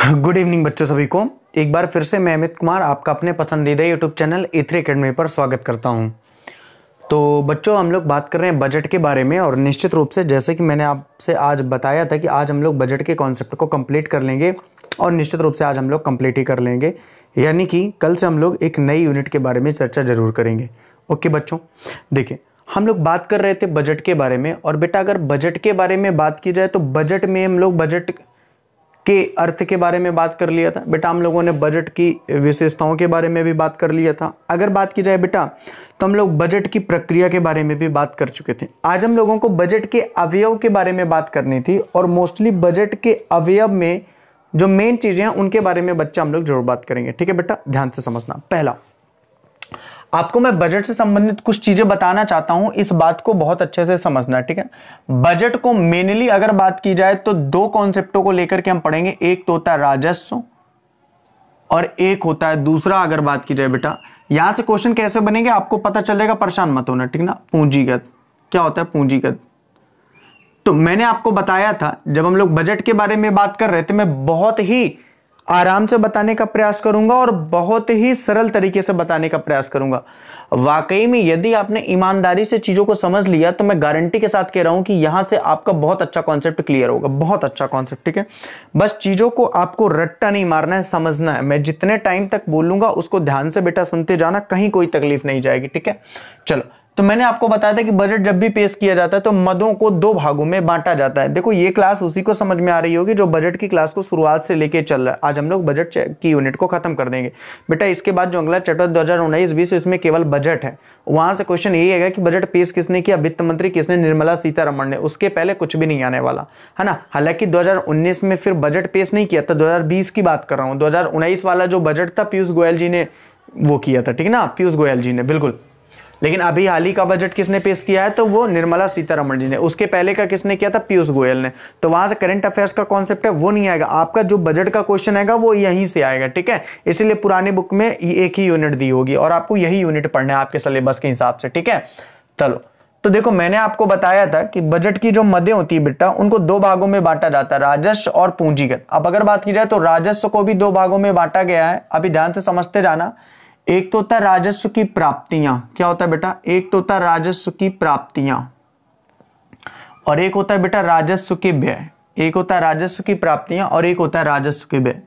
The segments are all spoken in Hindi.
गुड इवनिंग बच्चों सभी को। एक बार फिर से मैं अमित कुमार आपका अपने पसंदीदा यूट्यूब चैनल E3 अकेडमी पर स्वागत करता हूं। तो बच्चों हम लोग बात कर रहे हैं बजट के बारे में, और निश्चित रूप से जैसे कि मैंने आपसे आज बताया था कि आज हम लोग बजट के कॉन्सेप्ट को कंप्लीट कर लेंगे, और निश्चित रूप से आज हम लोग कंप्लीट ही कर लेंगे, यानी कि कल से हम लोग एक नई यूनिट के बारे में चर्चा जरूर करेंगे। ओके बच्चों, देखिए हम लोग बात कर रहे थे बजट के बारे में, और बेटा अगर बजट के बारे में बात की जाए तो बजट में हम लोग बजट के अर्थ के बारे में बात कर लिया था बेटा। हम लोगों ने बजट की विशेषताओं के बारे में भी बात कर लिया था। अगर बात की जाए बेटा तो हम लोग बजट की प्रक्रिया के बारे में भी बात कर चुके थे। आज हम लोगों को बजट के अवयव के बारे में बात करनी थी, और मोस्टली बजट के अवयव में जो मेन चीजें हैं उनके बारे में बच्चा हम लोग जरूर बात करेंगे। ठीक है बेटा, ध्यान से समझना। पहला, आपको मैं बजट से संबंधित कुछ चीजें बताना चाहता हूं, इस बात को बहुत अच्छे से समझना। ठीक है, बजट को मेनली अगर बात की जाए तो दो कॉन्सेप्टों को लेकर के हम पढ़ेंगे। एक तो होता है राजस्व और एक होता है दूसरा, अगर बात की जाए बेटा यहां से क्वेश्चन कैसे बनेंगे आपको पता चलेगा, परेशान मत होना। ठीक ना, पूंजीगत। क्या होता है पूंजीगत? तो मैंने आपको बताया था जब हम लोग बजट के बारे में बात कर रहे थे, मैं बहुत ही आराम से बताने का प्रयास करूंगा और बहुत ही सरल तरीके से बताने का प्रयास करूंगा। वाकई में यदि आपने ईमानदारी से चीजों को समझ लिया तो मैं गारंटी के साथ कह रहा हूं कि यहां से आपका बहुत अच्छा कॉन्सेप्ट क्लियर होगा, बहुत अच्छा कॉन्सेप्ट। ठीक है, बस चीजों को आपको रट्टा नहीं मारना है, समझना है। मैं जितने टाइम तक बोलूंगा उसको ध्यान से बेटा सुनते जाना, कहीं कोई तकलीफ नहीं जाएगी। ठीक है, चलो। तो मैंने आपको बताया था कि बजट जब भी पेश किया जाता है तो मदों को दो भागों में बांटा जाता है। देखो ये क्लास उसी को समझ में आ रही होगी जो बजट की क्लास को शुरुआत से लेके चल रहा है। आज हम लोग बजट की यूनिट को खत्म कर देंगे बेटा। इसके बाद जो अगला चैप्टर 2019-20 इसमें केवल बजट है। वहां से क्वेश्चन यही है कि बजट पेश किसने किया, वित्त मंत्री किसने, निर्मला सीतारमण ने। उसके पहले कुछ भी नहीं आने वाला है ना। हालांकि 2019 में फिर बजट पेश नहीं किया था, 2020 की बात कर रहा हूं। 2019 वाला जो बजट था पीयूष गोयल जी ने वो किया था। ठीक है ना, पीयूष गोयल जी ने, बिल्कुल। लेकिन अभी हाल ही का बजट किसने पेश किया है तो वो निर्मला सीतारमण जी ने। उसके पहले का किसने किया था, पीयूष गोयल ने। तो वहां से करंट अफेयर्स का कॉन्सेप्ट है वो नहीं आएगा, आपका जो बजट का क्वेश्चन आएगा वो यहीं से आएगा। ठीक है, इसलिए पुरानी बुक में एक ही यूनिट दी होगी और आपको यही यूनिट पढ़ना है आपके सिलेबस के हिसाब से। ठीक है, चलो। तो देखो मैंने आपको बताया था कि बजट की जो मदें होती है बेटा उनको दो भागों में बांटा जाता है, राजस्व और पूंजीगत। अब अगर बात की जाए तो राजस्व को भी दो भागों में बांटा गया है, अभी ध्यान से समझते जाना। एक तो होता है राजस्व की प्राप्तियां। क्या होता है बेटा? एक तो होता है राजस्व की प्राप्तियां और एक होता है बेटा राजस्व के व्यय। एक होता है राजस्व की प्राप्तियां और एक होता है राजस्व के व्यय।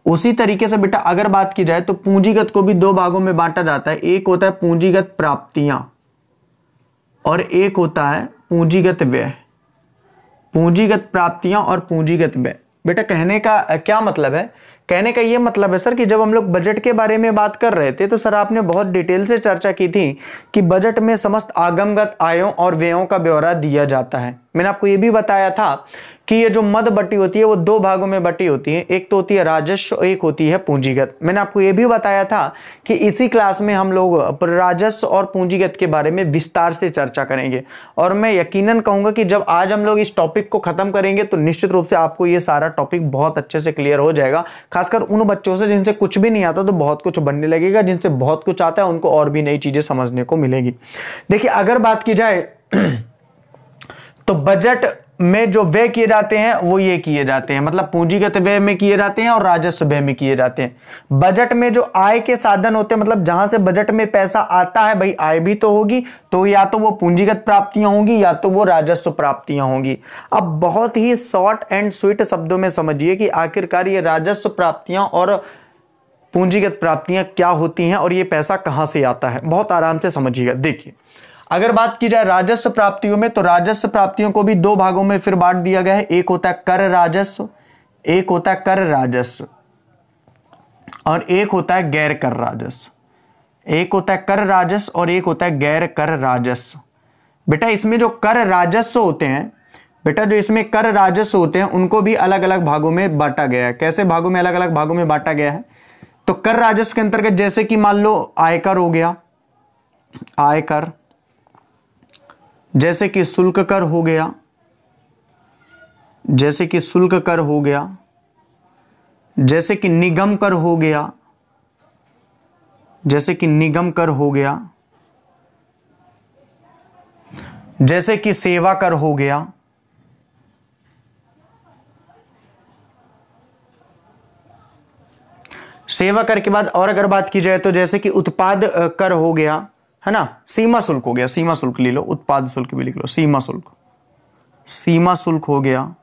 उसी तरीके से बेटा अगर बात की जाए तो पूंजीगत को भी दो भागों में बांटा जाता है। एक होता है पूंजीगत प्राप्तियां और एक होता है पूंजीगत व्यय। पूंजीगत प्राप्तियां और पूंजीगत व्यय। बेटा कहने का क्या मतलब है? कहने का यह मतलब है सर कि जब हम लोग बजट के बारे में बात कर रहे थे तो सर आपने बहुत डिटेल से चर्चा की थी कि बजट में समस्त आगमगत आयों और व्ययों का ब्यौरा दिया जाता है। मैंने आपको यह भी बताया था कि ये जो मद बटी होती है वो दो भागों में बटी होती है, एक तो होती है राजस्व, एक होती है पूंजीगत। मैंने आपको यह भी बताया था कि इसी क्लास में हम लोग राजस्व और पूंजीगत के बारे में विस्तार से चर्चा करेंगे, और मैं यकीनन कहूंगा कि जब आज हम लोग इस टॉपिक को खत्म करेंगे तो निश्चित रूप से आपको यह सारा टॉपिक बहुत अच्छे से क्लियर हो जाएगा। खासकर उन बच्चों से जिनसे कुछ भी नहीं आता तो बहुत कुछ बनने लगेगा, जिनसे बहुत कुछ आता है उनको और भी नई चीजें समझने को मिलेगी। देखिए अगर बात की जाए तो बजट में जो व्यय किए जाते हैं वो ये किए जाते हैं, मतलब पूंजीगत व्यय में किए जाते हैं और राजस्व व्यय में किए जाते हैं। बजट में जो आय के साधन होते हैं, मतलब जहां से बजट में पैसा आता है, भाई आय भी तो होगी, तो या तो वो पूंजीगत प्राप्तियां होंगी या तो वो राजस्व प्राप्तियां होंगी। अब बहुत ही शॉर्ट एंड स्वीट शब्दों में समझिए कि आखिरकार ये राजस्व प्राप्तियां और पूंजीगत प्राप्तियां क्या होती हैं और ये पैसा कहां से आता है। बहुत आराम से समझिएगा। देखिए अगर बात की जाए राजस्व प्राप्तियों में तो राजस्व प्राप्तियों को भी दो भागों में फिर बांट दिया गया है। एक होता है कर राजस्व, एक होता है कर राजस्व और एक होता है गैर कर राजस्व। एक होता है कर राजस्व और एक होता है गैर कर राजस्व। बेटा इसमें जो कर राजस्व होते हैं, बेटा जो इसमें कर राजस्व होते हैं उनको भी अलग अलग भागों में बांटा गया है। कैसे भागों में, अलग अलग भागों में बांटा गया है? तो कर राजस्व के अंतर्गत जैसे कि मान लो आयकर हो गया, आयकर, जैसे कि शुल्क कर हो गया, जैसे कि शुल्क कर हो गया, जैसे कि निगम कर हो गया, जैसे कि निगम कर हो गया, जैसे कि सेवा कर हो गया, सेवा कर के बाद और अगर बात की जाए तो जैसे कि उत्पाद कर हो गया, है ना, सीमा शुल्क हो गया, सीमा शुल्क ले लो, उत्पाद शुल्क भी लिख लो, सीमा शुल्क, सीमा शुल्क हो गया,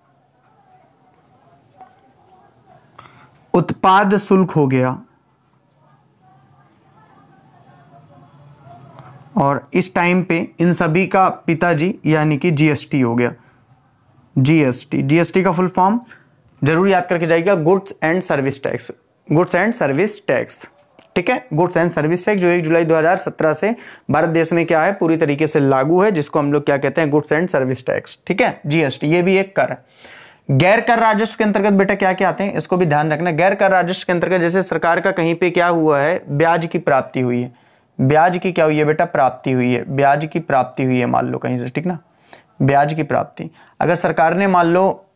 उत्पाद शुल्क हो गया, और इस टाइम पे इन सभी का पिताजी यानी कि जीएसटी हो गया। जीएसटी, जीएसटी का फुल फॉर्म जरूर याद करके जाइएगा, goods and service tax, goods and service tax, ठीक है। गुड्स एंड सर्विस टैक्स जो 1 जुलाई 2017 से भारत देश में क्या है, पूरी तरीके से लागू है, जिसको हम लोग क्या कहते हैं, गुड्स एंड सर्विस टैक्स, ठीक है। जीएसटी ये भी एक कर है। गैर कर राजस्व के अंतर्गत बेटा क्या क्या आते हैं, इसको भी ध्यान रखना। गैर कर राजस्व के अंतर्गत जैसे सरकार का कहीं पे क्या हुआ है, ब्याज की प्राप्ति हुई है, ब्याज की क्या हुई है बेटा, प्राप्ति हुई है, ब्याज की प्राप्ति हुई है मान लो कहीं से, ठीक ना, ब्याज की प्राप्ति। अगर सरकार ने मान लो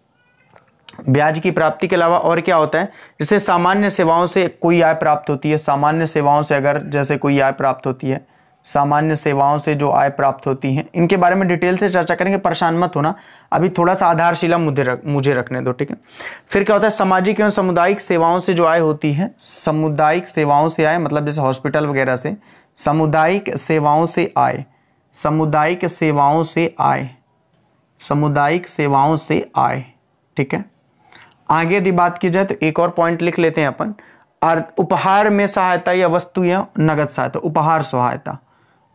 ब्याज की प्राप्ति के अलावा और क्या होता है, जैसे सामान्य सेवाओं से कोई आय प्राप्त होती है, सामान्य सेवाओं से अगर जैसे कोई आय प्राप्त होती है, सामान्य सेवाओं से जो आय प्राप्त होती हैं, इनके बारे में डिटेल से चर्चा करेंगे, परेशान मत होना, अभी थोड़ा सा आधारशिला मुझे रखने दो, ठीक है। फिर क्या होता है, सामाजिक एवं सामुदायिक सेवाओं से जो आय होती है, सामुदायिक सेवाओं से आय मतलब जैसे हॉस्पिटल वगैरह से, सामुदायिक सेवाओं से आय, सामुदायिक सेवाओं से आय, सामुदायिक सेवाओं से आय, ठीक है। आगे यदि बात की जाए तो एक और पॉइंट लिख लेते हैं अपन, उपहार में सहायता या वस्तु या नगद सहायता, उपहार सहायता,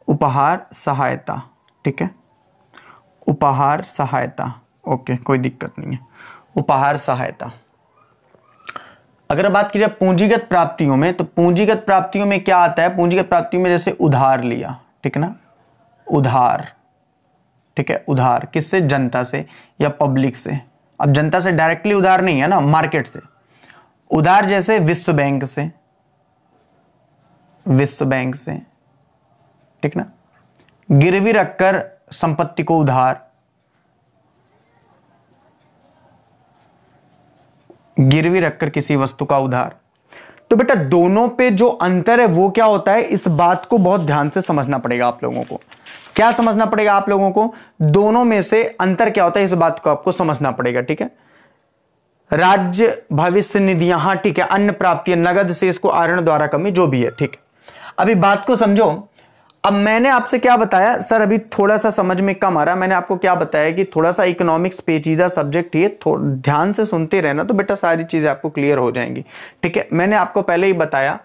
उपहार सहायता, ठीक है, उपहार सहायता, ओके कोई दिक्कत नहीं है, उपहार सहायता। अगर बात की जाए पूंजीगत प्राप्तियों में, तो पूंजीगत प्राप्तियों में क्या आता है, पूंजीगत प्राप्तियों में जैसे उधार लिया, ठीक है ना, उधार, ठीक है, उधार किससे, जनता से या पब्लिक से। अब जनता से डायरेक्टली उधार नहीं है ना, मार्केट से उधार, जैसे विश्व बैंक से, विश्व बैंक से, ठीक ना, गिरवी रखकर संपत्ति को उधार, गिरवी रखकर किसी वस्तु का उधार। तो बेटा दोनों पे जो अंतर है वो क्या होता है, इस बात को बहुत ध्यान से समझना पड़ेगा आप लोगों को। क्या समझना पड़ेगा आप लोगों को, दोनों में से अंतर क्या होता है, इस बात को आपको समझना पड़ेगा, ठीक है। राज्य भविष्य निधियां, हाँ ठीक है, अन्य प्राप्तियां, नगद शेष को आहरण द्वारा कमी, जो भी है, ठीक है। अभी बात को समझो। अब मैंने आपसे क्या बताया सर, अभी थोड़ा सा समझ में कम आ रहा, मैंने आपको क्या बताया कि थोड़ा सा इकोनॉमिक्स पेचीदा सब्जेक्ट है, ध्यान से सुनते रहना तो बेटा सारी चीजें आपको क्लियर हो जाएंगी, ठीक है। मैंने आपको पहले ही बताया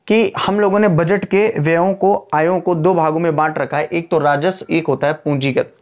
कि हम लोगों ने बजट के व्ययों को, आयों को 2 भागों में बांट रखा है, एक तो राजस्व, एक होता है पूंजीगत।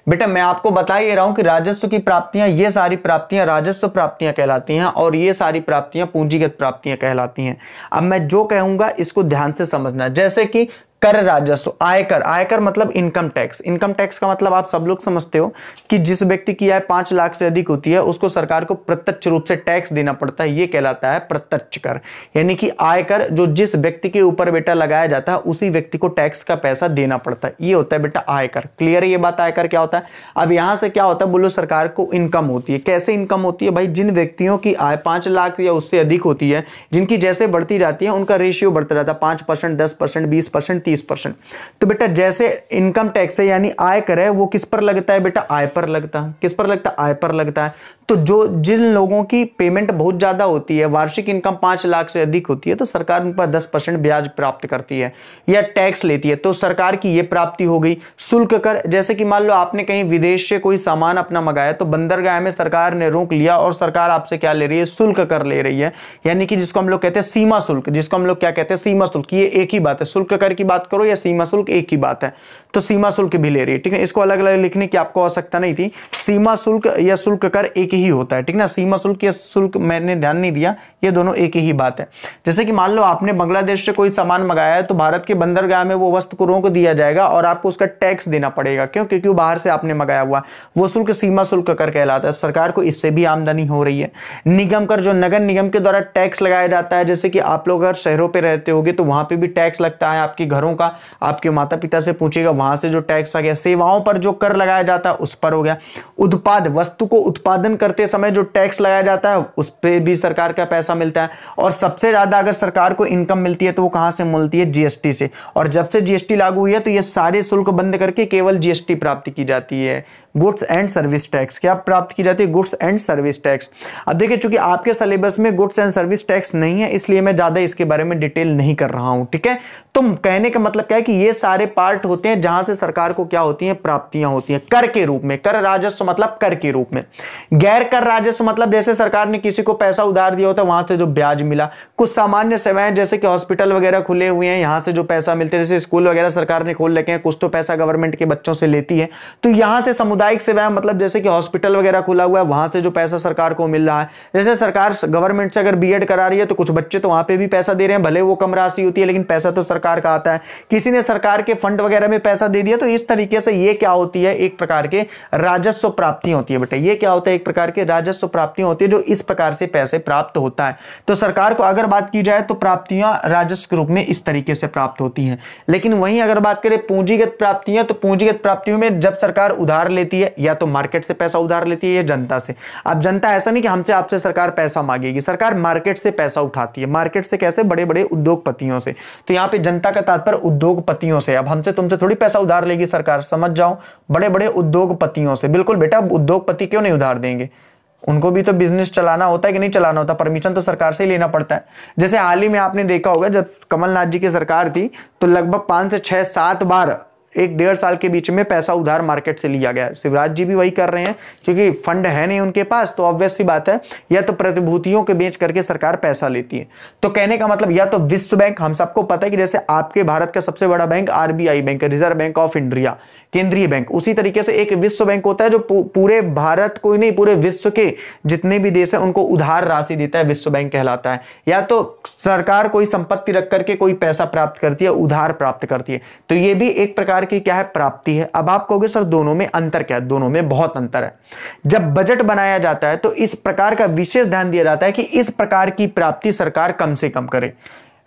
बेटा मैं आपको बता ही रहा हूं कि राजस्व की प्राप्तियां, ये सारी प्राप्तियां राजस्व प्राप्तियां कहलाती हैं और ये सारी प्राप्तियां पूंजीगत प्राप्तियां कहलाती हैं। अब मैं जो कहूंगा इसको ध्यान से समझना, जैसे कि कर राजस्व, आयकर, आयकर मतलब इनकम टैक्स। इनकम टैक्स का मतलब आप सब लोग समझते हो कि जिस व्यक्ति की आय 5 लाख से अधिक होती है उसको सरकार को प्रत्यक्ष रूप से टैक्स देना पड़ता है, ये कहलाता है प्रत्यक्ष कर। यानी कि आयकर जो जिस व्यक्ति के ऊपर बेटा लगाया जाता है उसी व्यक्ति को टैक्स का पैसा देना पड़ता है, ये होता है बेटा आयकर। क्लियर है ये बात, आयकर क्या होता है। अब यहां से क्या होता है, बोलो सरकार को इनकम होती है। कैसे इनकम होती है भाई, जिन व्यक्तियों की आय 5 लाख या उससे अधिक होती है, जिनकी जैसे बढ़ती जाती है उनका रेशियो बढ़ता जाता है, 5%, 10%, 20%, 30%। तो बेटा जैसे इनकम टैक्स है यानी आयकर है, वो किस पर लगता है बेटा, आय पर लगता है। किस पर लगता है, आय पर लगता है। तो जिन लोगों की पेमेंट बहुत ज्यादा होती है, वार्षिक इनकम 5 लाख से अधिक होती है, तो सरकार उन पर 10% ब्याज प्राप्त करती है या टैक्स लेती है, तो सरकार की ये प्राप्ति हो गई। शुल्क कर, जैसे कि मान लो आपने कहीं विदेश से कोई सामान अपना मंगाया, तो बंदरगाह में सरकार ने रोक लिया और सरकार आपसे क्या ले रही है, शुल्क कर ले रही है, यानी कि जिसको हम लोग कहते हैं सीमा शुल्क, जिसको हम लोग क्या कहते हैं, सीमा शुल्क। ये एक ही बात है, शुल्क कर की बात करो या सीमा शुल्क, एक ही बात है। तो सीमा शुल्क भी ले रही है, ठीक है। इसको अलग अलग लिखने की आपको आवश्यकता नहीं थी, सीमा शुल्क या शुल्क कर एक ही होता है, ठीक ना। सीमा शुल्क या शुल्क मैंने ध्यान नहीं दिया, ये दोनों एक ही बात है। जैसे कि मान लो आपने बांग्लादेश से कोई सामान मंगाया है, तो भारत के बंदरगाह में वो वस्तु को रोक दिया जाएगा और आपको उसका टैक्स देना पड़ेगा। क्यों, क्योंकि वो बाहर से आपने मंगाया हुआ, वो शुल्क सीमा शुल्क कर कहलाता है। सरकार को इससे भी आमदनी हो रही है। निगम कर, जो नगर निगम के द्वारा टैक्स लगाया जाता है, जैसे कि आप लोग अगर शहरों पर रहते होगे तो वहां पर भी टैक्स लगता है, आपके घरों का, आपके माता पिता से पूछेगा, वहां से जो टैक्स आ गया। सेवाओं पर जो कर लगाया जाता है उस पर हो गया। उत्पाद, वस्तु को उत्पादन करते समय जो टैक्स लगाया जाता है उस पर भी सरकार का पैसा मिलता है। और सबसे ज्यादा अगर सरकार को इनकम मिलती है तो वो कहां से मिलती है? जीएसटी से। और जब से जीएसटी लागू हुई है तो ये सारे शुल्क बंद करके केवल जीएसटी प्राप्त की जाती है, गुड्स एंड सर्विस टैक्स। क्या प्राप्त की जाती है? Goods and service tax. अब देखिए, चूंकि आपके सिलेबस में गुड्स एंड सर्विस टैक्स नहीं है इसलिए मैं ज्यादा इसके बारे में डिटेल नहीं कर रहा हूं, ठीक है। तो कहने का मतलब क्या है कि ये सारे पार्ट होते हैं जहां से सरकार को क्या होती है? प्राप्तियां होती हैं कर के रूप में। कर राजस्व मतलब कर के रूप में। गैर कर राजस्व मतलब जैसे सरकार ने किसी को पैसा उधार दिया होता है वहां से जो ब्याज मिला। कुछ सामान्य सेवाएं जैसे कि हॉस्पिटल वगैरह खुले हुए हैं, यहां से जो पैसा मिलते हैं, जैसे स्कूल वगैरह सरकार ने खोल रखे हैं, कुछ तो पैसा गवर्नमेंट के बच्चों से लेती है। तो यहां से सामुदायिक सेवाएं मतलब जैसे कि हॉस्पिटल वगैरह खुला हुआ है, वहां से जो पैसा सरकार को मिल रहा है। जैसे सरकार गवर्नमेंट से अगर बीएड करा रही है तो कुछ बच्चे तो वहां पे भी पैसा दे रहे हैं, भले वो कम राशि होती है लेकिन पैसा तो सरकार का आता है। किसी ने सरकार के फंड वगैरह में पैसा दे दिया, तो इस तरीके से ये क्या होती है? एक प्रकार के राजस्व प्राप्तियां होती है बेटा। ये क्या होता है? एक प्रकार के राजस्व प्राप्तियां होती है जो इस प्रकार से पैसे प्राप्त होता है। तो सरकार को अगर बात की जाए तो प्राप्तियां राजस्व के रूप में इस तरीके से प्राप्त होती हैं। लेकिन वहीं अगर बात करें पूंजीगत प्राप्तियां, तो पूंजीगत प्राप्तियों में जब सरकार उधार लेती है या तो मार्केट से पैसा उधार लेती है या जनता से। अब जनता ऐसा नहीं कि हमसे आपसे सरकार पैसा मांगेगी, सरकार मार्केट से पैसा उठाती है। मार्केट से कैसे? बड़े बड़े उद्योगपतियों से। तो यहां पे जनता का तात्पर्य उद्योगपतियों से। अब हमसे तुमसे थोड़ी पैसा उधार लेगी सरकार, समझ जाओ, बड़े बड़े उद्योगपतियों से। बिल्कुल बेटा, उद्योगपति क्यों नहीं उधार देंगे? उनको भी तो बिजनेस चलाना होता है कि नहीं चलाना होता, परमिशन तो सरकार से ही लेना पड़ता है। जैसे हाल ही में आपने देखा होगा जब कमलनाथ जी की सरकार थी तो लगभग 5 से 6 7 बार 1-1.5 साल के बीच में पैसा उधार मार्केट से लिया गया। शिवराज जी भी वही कर रहे हैं क्योंकि फंड है नहीं उनके पास, तो ऑब्वियस सी बात है या तो प्रतिभूतियों के बेच करके सरकार पैसा लेती है। तो कहने का मतलब या तो विश्व बैंक, हम सबको पता है कि जैसे आपके भारत का सबसे बड़ा बैंक आरबीआई बैंक है, रिजर्व बैंक ऑफ इंडिया, केंद्रीय बैंक, उसी तरीके से एक विश्व बैंक होता है जो पूरे भारत को ही नहीं पूरे विश्व के जितने भी देश है उनको उधार राशि देता है, विश्व बैंक कहलाता है। या तो सरकार कोई संपत्ति रख करके कोई पैसा प्राप्त करती है, उधार प्राप्त करती है, तो ये भी एक प्रकार की क्या है? प्राप्ति है। अब आप कहोगे सर दोनों में अंतर क्या है? दोनों में बहुत अंतर है। जब बजट बनाया जाता है तो इस प्रकार का विशेष ध्यान दिया जाता है कि इस प्रकार की प्राप्ति सरकार कम से कम करे।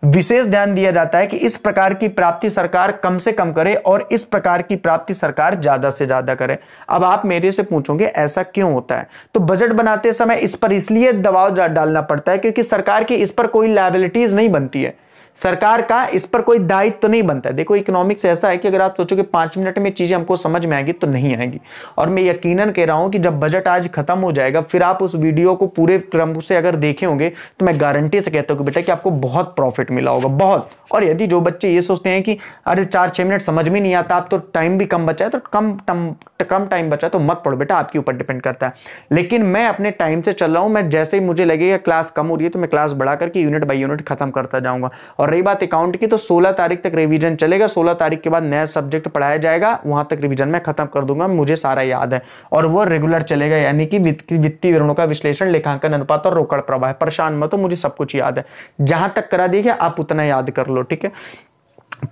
विशेष ध्यान दिया जाता है कि इस प्रकार की प्राप्ति सरकार कम से कम करे और इस प्रकार की प्राप्ति सरकार ज्यादा से ज्यादा करे। अब आप मेरे से पूछोगे ऐसा क्यों होता है? तो बजट बनाते समय इस पर इसलिए दबाव डालना पड़ता है क्योंकि सरकार की इस पर कोई लायबिलिटीज नहीं बनती है, सरकार का इस पर कोई दायित्व तो नहीं बनता है। देखो इकोनॉमिक्स ऐसा है कि अगर आप सोचोगे 5 मिनट में चीजें हमको समझ में आएगी तो नहीं आएगी। और मैं यकीनन कह रहा हूं कि जब बजट आज खत्म हो जाएगा फिर आप उस वीडियो को पूरे क्रम से अगर देखे होंगे तो मैं गारंटी से कहता हूं कि बेटा कि आपको बहुत प्रॉफिट मिला होगा, बहुत। और यदि जो बच्चे ये सोचते हैं कि अरे 4-6 मिनट समझ में नहीं आता, आप तो टाइम भी कम बचा है, तो कम टाइम बचा तो मत पढ़ो बेटा, आपके ऊपर डिपेंड करता है। लेकिन मैं अपने टाइम से चल रहा हूं, मैं जैसे ही मुझे लगेगा क्लास कम हो रही है तो मैं क्लास बढ़ा करके यूनिट बाय यूनिट खत्म करता जाऊंगा। और रही बात अकाउंट की, तो 16 तारीख तक रिवीजन चलेगा, 16 तारीख के बाद नया सब्जेक्ट पढ़ाया जाएगा, वहां तक रिवीजन मैं खत्म कर दूंगा, मुझे सारा याद है। और वो रेगुलर चलेगा, यानी कि वित्तीय विवरणों का विश्लेषण, लेखांकन अनुपात और रोकड़ प्रवाह। परेशान मत हो, मुझे सब कुछ याद है, जहां तक करा दिया आप उतना याद कर लो, ठीक है।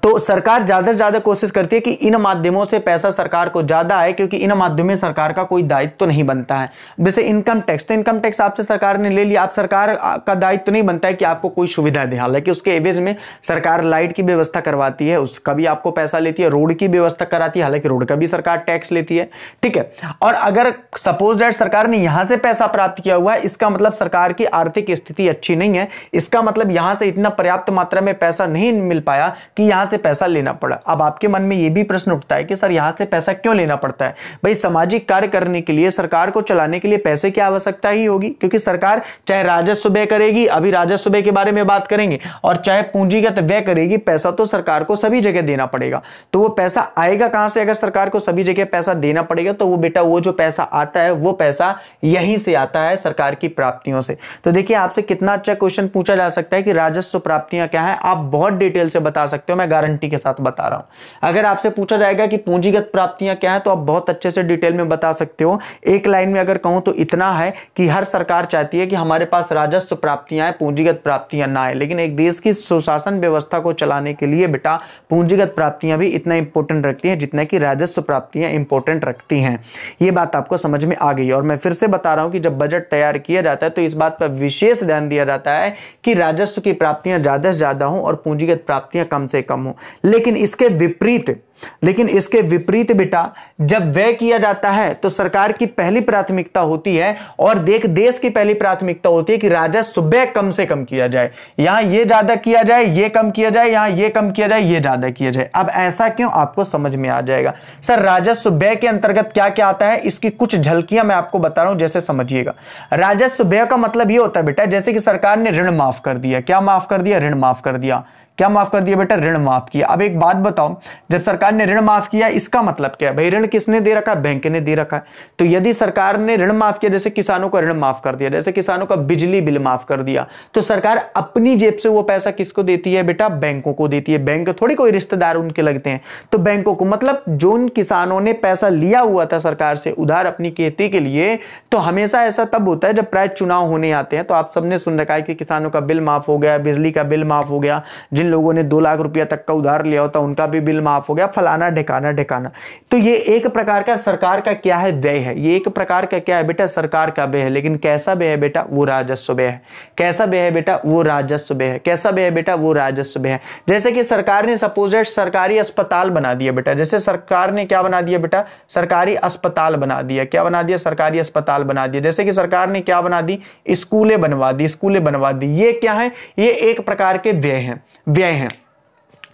तो सरकार ज्यादा से ज्यादा कोशिश करती है कि इन माध्यमों से पैसा सरकार को ज्यादा आए, क्योंकि इन माध्यमों में सरकार का कोई दायित्व तो नहीं बनता है। जैसे इनकम टैक्स, तो इनकम टैक्स आपसे सरकार ने ले लिया, आप सरकार का दायित्व तो नहीं बनता है कि आपको कोई सुविधा दे। हालांकि उसके एवज में सरकार लाइट की व्यवस्था करवाती है, उसका भी आपको पैसा लेती है, रोड की व्यवस्था कराती है, हालांकि रोड का भी सरकार टैक्स लेती है, ठीक है। और अगर सपोज दैट सरकार ने यहां से पैसा प्राप्त किया हुआ है, इसका मतलब सरकार की आर्थिक स्थिति अच्छी नहीं है, इसका मतलब यहां से इतना पर्याप्त मात्रा में पैसा नहीं मिल पाया कि यहां से पैसा लेना पड़ा। अब आपके मन में यह भी प्रश्न उठता है कि सर यहां से पैसा क्यों लेना पड़ता है? भाई सामाजिक कार्य करने के लिए, सरकार को चलाने के लिए पैसे की आवश्यकता ही होगी, क्योंकि सरकार चाहे राजस्व व्यय करेगी, अभी राजस्व व्यय के बारे में बात करेंगे, और चाहे पूंजीगत व्यय करेगी, पैसा तो सरकार को सभी जगह देना पड़ेगा। तो वो पैसा आएगा कहां से? अगर सरकार को सभी जगह पैसा देना पड़ेगा तो वो बेटा वो जो पैसा आता है वो पैसा यहीं से आता है, सरकार की प्राप्तियों से। तो देखिए आपसे कितना अच्छा क्वेश्चन पूछा जा सकता है कि राजस्व प्राप्तियां क्या है, आप बहुत डिटेल से बता सकते हो, मैं गारंटी के साथ बता रहा हूं। अगर आपसे पूछा जाएगा कि पूंजीगत प्राप्तियां क्या है, तो आप बहुत अच्छे से डिटेल में बता सकते हो। एक लाइन में अगर कहूं तो इतना है कि हर सरकार चाहती है कि हमारे पास राजस्व प्राप्तियां आए, पूंजीगत प्राप्तियां ना आए, लेकिन एक देश की सुशासन व्यवस्था को चलाने के लिए बेटा पूंजीगत प्राप्तियां भी इतना इंपॉर्टेंट रखती हैं जितना कि राजस्व प्राप्तियां इंपॉर्टेंट रखती हैं। यह बात आपको समझ में आ गई। और मैं फिर से बता रहा हूं कि जब बजट तैयार किया जाता है तो इस बात पर विशेष ध्यान दिया जाता है कि राजस्व की प्राप्तियां ज्यादा से ज्यादा हों और पूंजीगत प्राप्तियां कम से कम हों। लेकिन इसके विपरीत लेकिन इसके विपरीत बेटा जब व्यय किया जाता है तो सरकार की पहली प्राथमिकता होती है और देश की पहली प्राथमिकता होती है कि राजस्व व्यय कम से कम किया जाए। यहां ये ज्यादा किया जाए, ये कम किया जाए, यहां ये कम किया जाए, ये ज्यादा किया जाए। अब ऐसा क्यों, आपको समझ में आ जाएगा। सर राजस्व व्यय के अंतर्गत क्या क्या आता है, इसकी कुछ झलकियां मैं आपको बता रहा हूं, जैसे समझिएगा। राजस्व व्यय का मतलब ये होता है बेटा, जैसे कि सरकार ने ऋण माफ कर दिया। क्या माफ कर दिया? ऋण माफ कर दिया। क्या माफ कर दिया बेटा? ऋण माफ किया। अब एक बात बताओ, जब सरकार ने ऋण माफ किया इसका मतलब क्या है भाई? ऋण किसने दे रखा है? बैंक ने दे रखा है। तो यदि सरकार ने ऋण माफ किया, जैसे किसानों का ऋण माफ कर दिया, जैसे किसानों का बिजली बिल माफ कर दिया, तो सरकार अपनी जेब से वो पैसा किसको देती है बेटा? बैंकों को देती है। बैंक थोड़ी कोई रिश्तेदार उनके लगते हैं, तो बैंकों को। मतलब जो उन किसानों ने पैसा लिया हुआ था सरकार से उधार अपनी खेती के लिए, तो हमेशा ऐसा तब होता है जब प्राय चुनाव होने आते हैं। तो आप सबने सुन रखा है कि किसानों का बिल माफ हो गया, बिजली का बिल माफ हो गया, जिन लोगों ने 2 लाख रुपया तक का उधार लिया होता उनका भी बिल माफ हो गया, फलाना ढिकाना ढिकाना। तो ये एक प्रकार का सरकार का क्या है? व्यय है। ये एक प्रकार का क्या है बेटा? सरकार का व्यय है। लेकिन कैसा व्यय है बेटा? वो राजस्व व्यय है। कैसा व्यय है बेटा? वो राजस्व व्यय है। कैसा व्यय है बेटा? वो राजस्व व्यय है। जैसे कि सरकार ने सपोज सरकारी अस्पताल बना दिया बेटा। जैसे सरकार ने क्या बना दिया बेटा? सरकारी अस्पताल बना दिया। क्या बना दिया? सरकारी अस्पताल बना दिया। जैसे कि सरकार ने क्या बना दी? स्कूलें बनवा दी, स्कूलें बनवा दी। ये क्या है? ये एक प्रकार के व्यय हैं, व्यय हैं।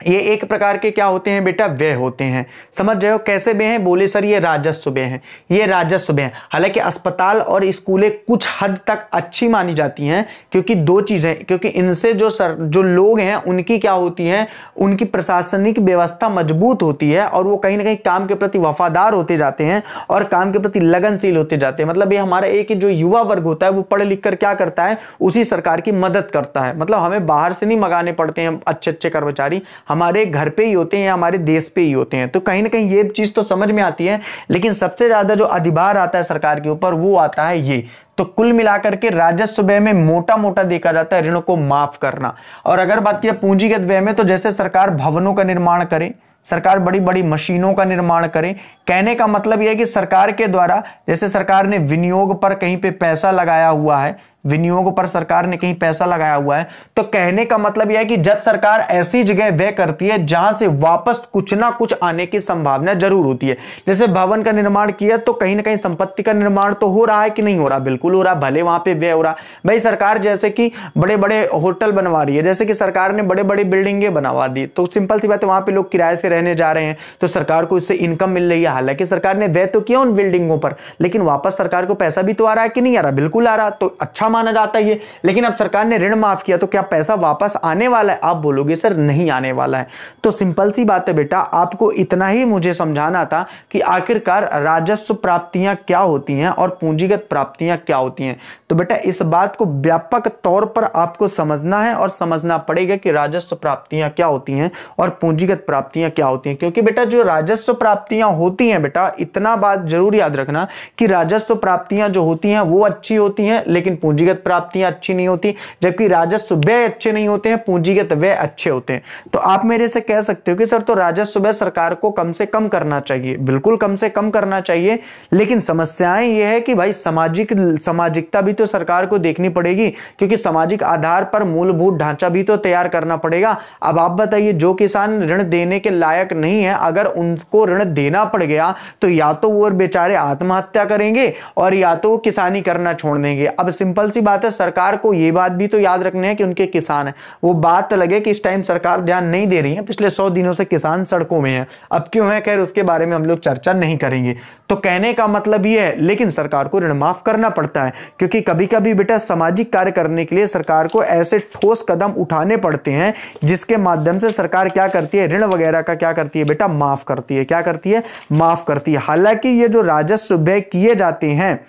ये एक प्रकार के क्या होते हैं बेटा? व्यय होते हैं। समझ रहे हो कैसे व्यय हैं? बोले सर ये राजस्व व्यय है, ये राजस्व व्यय है। हालांकि अस्पताल और स्कूलें कुछ हद तक अच्छी मानी जाती हैं, क्योंकि 2 चीजें, क्योंकि इनसे जो लोग हैं उनकी क्या होती है? उनकी प्रशासनिक व्यवस्था मजबूत होती है और वो कहीं ना कहीं काम के प्रति वफादार होते जाते हैं और काम के प्रति लगनशील होते जाते हैं। मतलब ये हमारा एक जो युवा वर्ग होता है वो पढ़ लिख कर क्या करता है? उसी सरकार की मदद करता है। मतलब हमें बाहर से नहीं मंगाने पड़ते हैं अच्छे अच्छे कर्मचारी, हमारे घर पे ही होते हैं, हमारे देश पे ही होते हैं। तो कहीं ना कहीं ये चीज तो समझ में आती है। लेकिन सबसे ज्यादा जो अधिभार आता है सरकार के ऊपर वो आता है ये। तो कुल मिलाकर के राजस्व व्यय में मोटा मोटा देखा जाता है ऋणों को माफ करना। और अगर बात करें पूंजीगत व्यय में, तो जैसे सरकार भवनों का निर्माण करे, सरकार बड़ी बड़ी मशीनों का निर्माण करे। कहने का मतलब यह है कि सरकार के द्वारा, जैसे सरकार ने विनियोग पर कहीं पे पैसा लगाया हुआ है, विनियोग पर सरकार ने कहीं पैसा लगाया हुआ है, तो कहने का मतलब यह है कि जब सरकार ऐसी जगह व्यय करती है जहां से वापस कुछ ना कुछ आने की संभावना जरूर होती है। जैसे भवन का निर्माण किया तो कहीं ना कहीं संपत्ति का निर्माण तो हो रहा है कि नहीं हो रहा? बिल्कुल हो रहा, भले वहां पे व्यय हो रहा। भाई सरकार जैसे कि बड़े बड़े होटल बनवा रही है, जैसे कि सरकार ने बड़े बड़े बिल्डिंगें बनवा दी, तो सिंपल सी बात है वहां पे लोग किराए से रहने जा रहे हैं, तो सरकार को इससे इनकम मिल रही है। हालांकि सरकार ने व्यय तो किया उन बिल्डिंगों पर, लेकिन वापस सरकार को पैसा भी तो आ रहा है कि नहीं आ रहा? बिल्कुल आ रहा, तो अच्छा माना जाता है ये। लेकिन अब सरकार ने ऋण माफ किया तो क्या पैसा वापस आने वाला है? आप बोलोगे सर नहीं आने वाला है। तो सिंपल सी बात है बेटा, आपको इतना ही मुझे समझाना था कि आखिरकार राजस्व प्राप्तियां क्या होती हैं और पूंजीगत प्राप्तियां क्या होती हैं। तो बेटा इस बात को व्यापक तौर पर आपको समझना है और समझना पड़ेगा कि राजस्व प्राप्तियां क्या होती हैं और पूंजीगत प्राप्तियां क्या होती हैं। क्योंकि बेटा जो राजस्व प्राप्तियां होती हैं बेटा, इतना बात जरूर याद रखना कि राजस्व प्राप्तियां जो होती हैं वो अच्छी होती हैं, लेकिन पूंजीगत प्राप्तियां अच्छी नहीं होती। जबकि राजस्व व्यय अच्छे नहीं होते हैं, पूंजीगत व्यय अच्छे होते हैं। तो आप मेरे से कह सकते हो कि सर तो राजस्व व्यय सरकार को कम से कम करना चाहिए। बिल्कुल कम से कम करना चाहिए, लेकिन समस्याएं ये है कि भाई सामाजिकता भी तो सरकार को देखनी पड़ेगी, क्योंकि सामाजिक आधार पर मूलभूत ढांचा भी तो तैयार करना पड़ेगा। अब आप बताइए, जो किसान ऋण देने के लायक नहीं है, अगर उनको ऋण देना पड़ गया तो या तो वो बेचारे आत्महत्या करेंगे और या तो वो किसानी करना छोड़ देंगे। अब सिंपल सी बात है, सरकार को ये बात भी तो याद रखनी है कि उनके किसान है। वो बात लगे कि इस टाइम सरकार ध्यान नहीं दे रही है, पिछले 100 दिनों से किसान सड़कों में है। अब क्यों है, खैर उसके बारे में हम लोग चर्चा नहीं करेंगे। तो कहने का मतलब ये है, लेकिन सरकार को ऋण माफ करना पड़ता है, क्योंकि कभी कभी बेटा सामाजिक कार्य करने के लिए सरकार को ऐसे ठोस कदम उठाने पड़ते हैं जिसके माध्यम से सरकार क्या करती है, ऋण वगैरह का क्या करती है बेटा, माफ करती है। क्या करती है? माफ करती है। हालांकि ये जो राजस्व व्यय किए जाते हैं,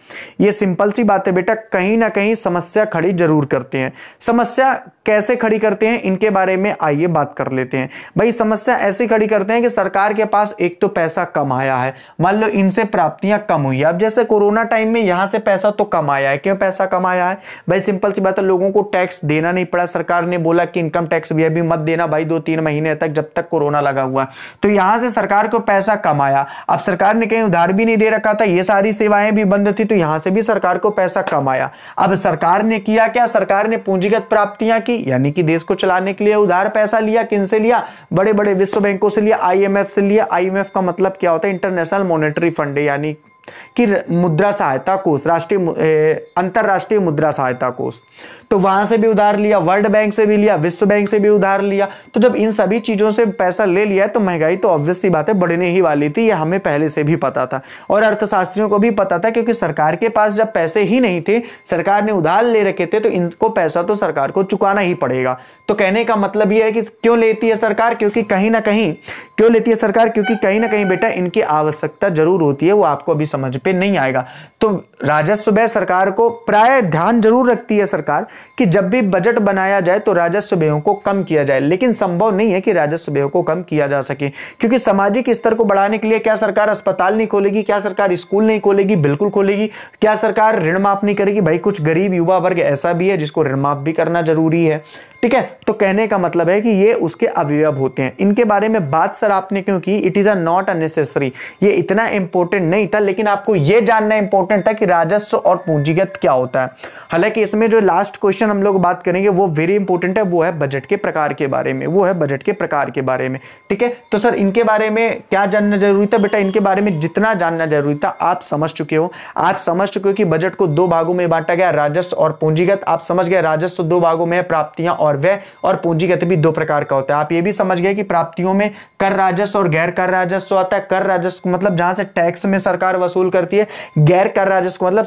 ये सिंपल सी बात है बेटा, कहीं ना कहीं समस्या खड़ी जरूर करते हैं। समस्या कैसे खड़ी करते हैं, इनके बारे में आइए बात कर लेते हैं। भाई समस्या ऐसी खड़ी करते हैं कि सरकार के पास एक तो पैसा कम आया है, मान लो इनसे प्राप्तियां कम हुई है। अब जैसे कोरोना टाइम में यहां से पैसा तो कम आया है। क्यों पैसा कम आया है? भाई सिंपल सी बात है, लोगों को टैक्स देना नहीं पड़ा। सरकार ने बोला कि इनकम टैक्स भी अभी मत देना भाई 2-3 महीने तक, जब तक कोरोना लगा हुआ। तो यहां से सरकार को पैसा कम आया। अब सरकार ने कहीं उधार भी नहीं दे रखा था, ये सारी सेवाएं भी बंद थी, तो यहां से भी सरकार को पैसा कम आया। अब सरकार ने किया क्या? सरकार ने पूंजीगत प्राप्तियां की, यानी कि देश को चलाने के लिए उधार पैसा लिया। किनसे लिया? बड़े बड़े विश्व बैंकों से लिया, आईएमएफ से लिया। आईएमएफ का मतलब क्या होता है? इंटरनेशनल मॉनेटरी फंड, यानी कि मुद्रा सहायता कोष, अंतरराष्ट्रीय मुद्रा सहायता कोष, तो वहां से भी उधार लिया, वर्ल्ड बैंक से भी लिया, विश्व बैंक से भी उधार लिया। तो जब इन सभी चीजों से पैसा ले लिया तो महंगाई तो ऑब्वियस सी बात है बढ़ने ही वाली थी, यह हमें पहले से भी पता था और अर्थशास्त्रियों को भी पता था, क्योंकि सरकार के पास जब पैसे ही नहीं थे, सरकार ने उधार ले रखे थे, तो इनको पैसा तो सरकार को चुकाना ही पड़ेगा। तो कहने का मतलब यह है कि क्यों लेती है सरकार? क्योंकि कहीं ना कहीं क्यों लेती है सरकार? क्योंकि कहीं ना कहीं बेटा इनकी आवश्यकता जरूर होती है, वो आपको अभी समझ पे नहीं आएगा। तो राजस्व व्यय सरकार को प्राय ध्यान जरूर रखती है सरकार कि जब भी बजट बनाया जाए तो राजस्व व्ययों को कम किया जाए, लेकिन संभव नहीं है कि राजस्व व्ययों को कम किया जा सके, क्योंकि सामाजिक स्तर को बढ़ाने के लिए क्या सरकार अस्पताल नहीं खोलेगी? क्या सरकार स्कूल नहीं खोलेगी? बिल्कुल खोलेगी। क्या सरकार ऋण माफ नहीं करेगी? भाई कुछ गरीब युवा वर्ग ऐसा भी है जिसको ऋण माफ भी करना जरूरी है, ठीक है। तो कहने का मतलब है कि ये उसके अवयव होते हैं। इनके बारे में बात सर आपने क्यों की? It is a not a necessary, ये इतना इंपॉर्टेंट नहीं था, लेकिन आपको ये जानना इंपॉर्टेंट था कि राजस्व और पूंजीगत क्या होता है। हालांकि इसमें जो लास्ट क्वेश्चन हम लोग बात करेंगे वो वेरी इंपॉर्टेंट है, वो है बजट के प्रकार के बारे में, वो है बजट के प्रकार के बारे में, ठीक है। तो सर इनके बारे में क्या जानना जरूरी था? बेटा इनके बारे में जितना जानना जरूरी था आप समझ चुके हो। आप समझ चुके हो कि बजट को दो भागों में बांटा गया, राजस्व और पूंजीगत। आप समझ गए राजस्व दो भागों में है, प्राप्तियां और व्यय, और पूंजीगत भी दो प्रकार का होता है। आप ये भी समझ गए कि प्राप्तियों में कर राजस्व और गैर कर राजस्व आता है। कर राजस्व मतलब जहां से टैक्स में सरकार वसूल करती है, गैर कर राजस्व मतलब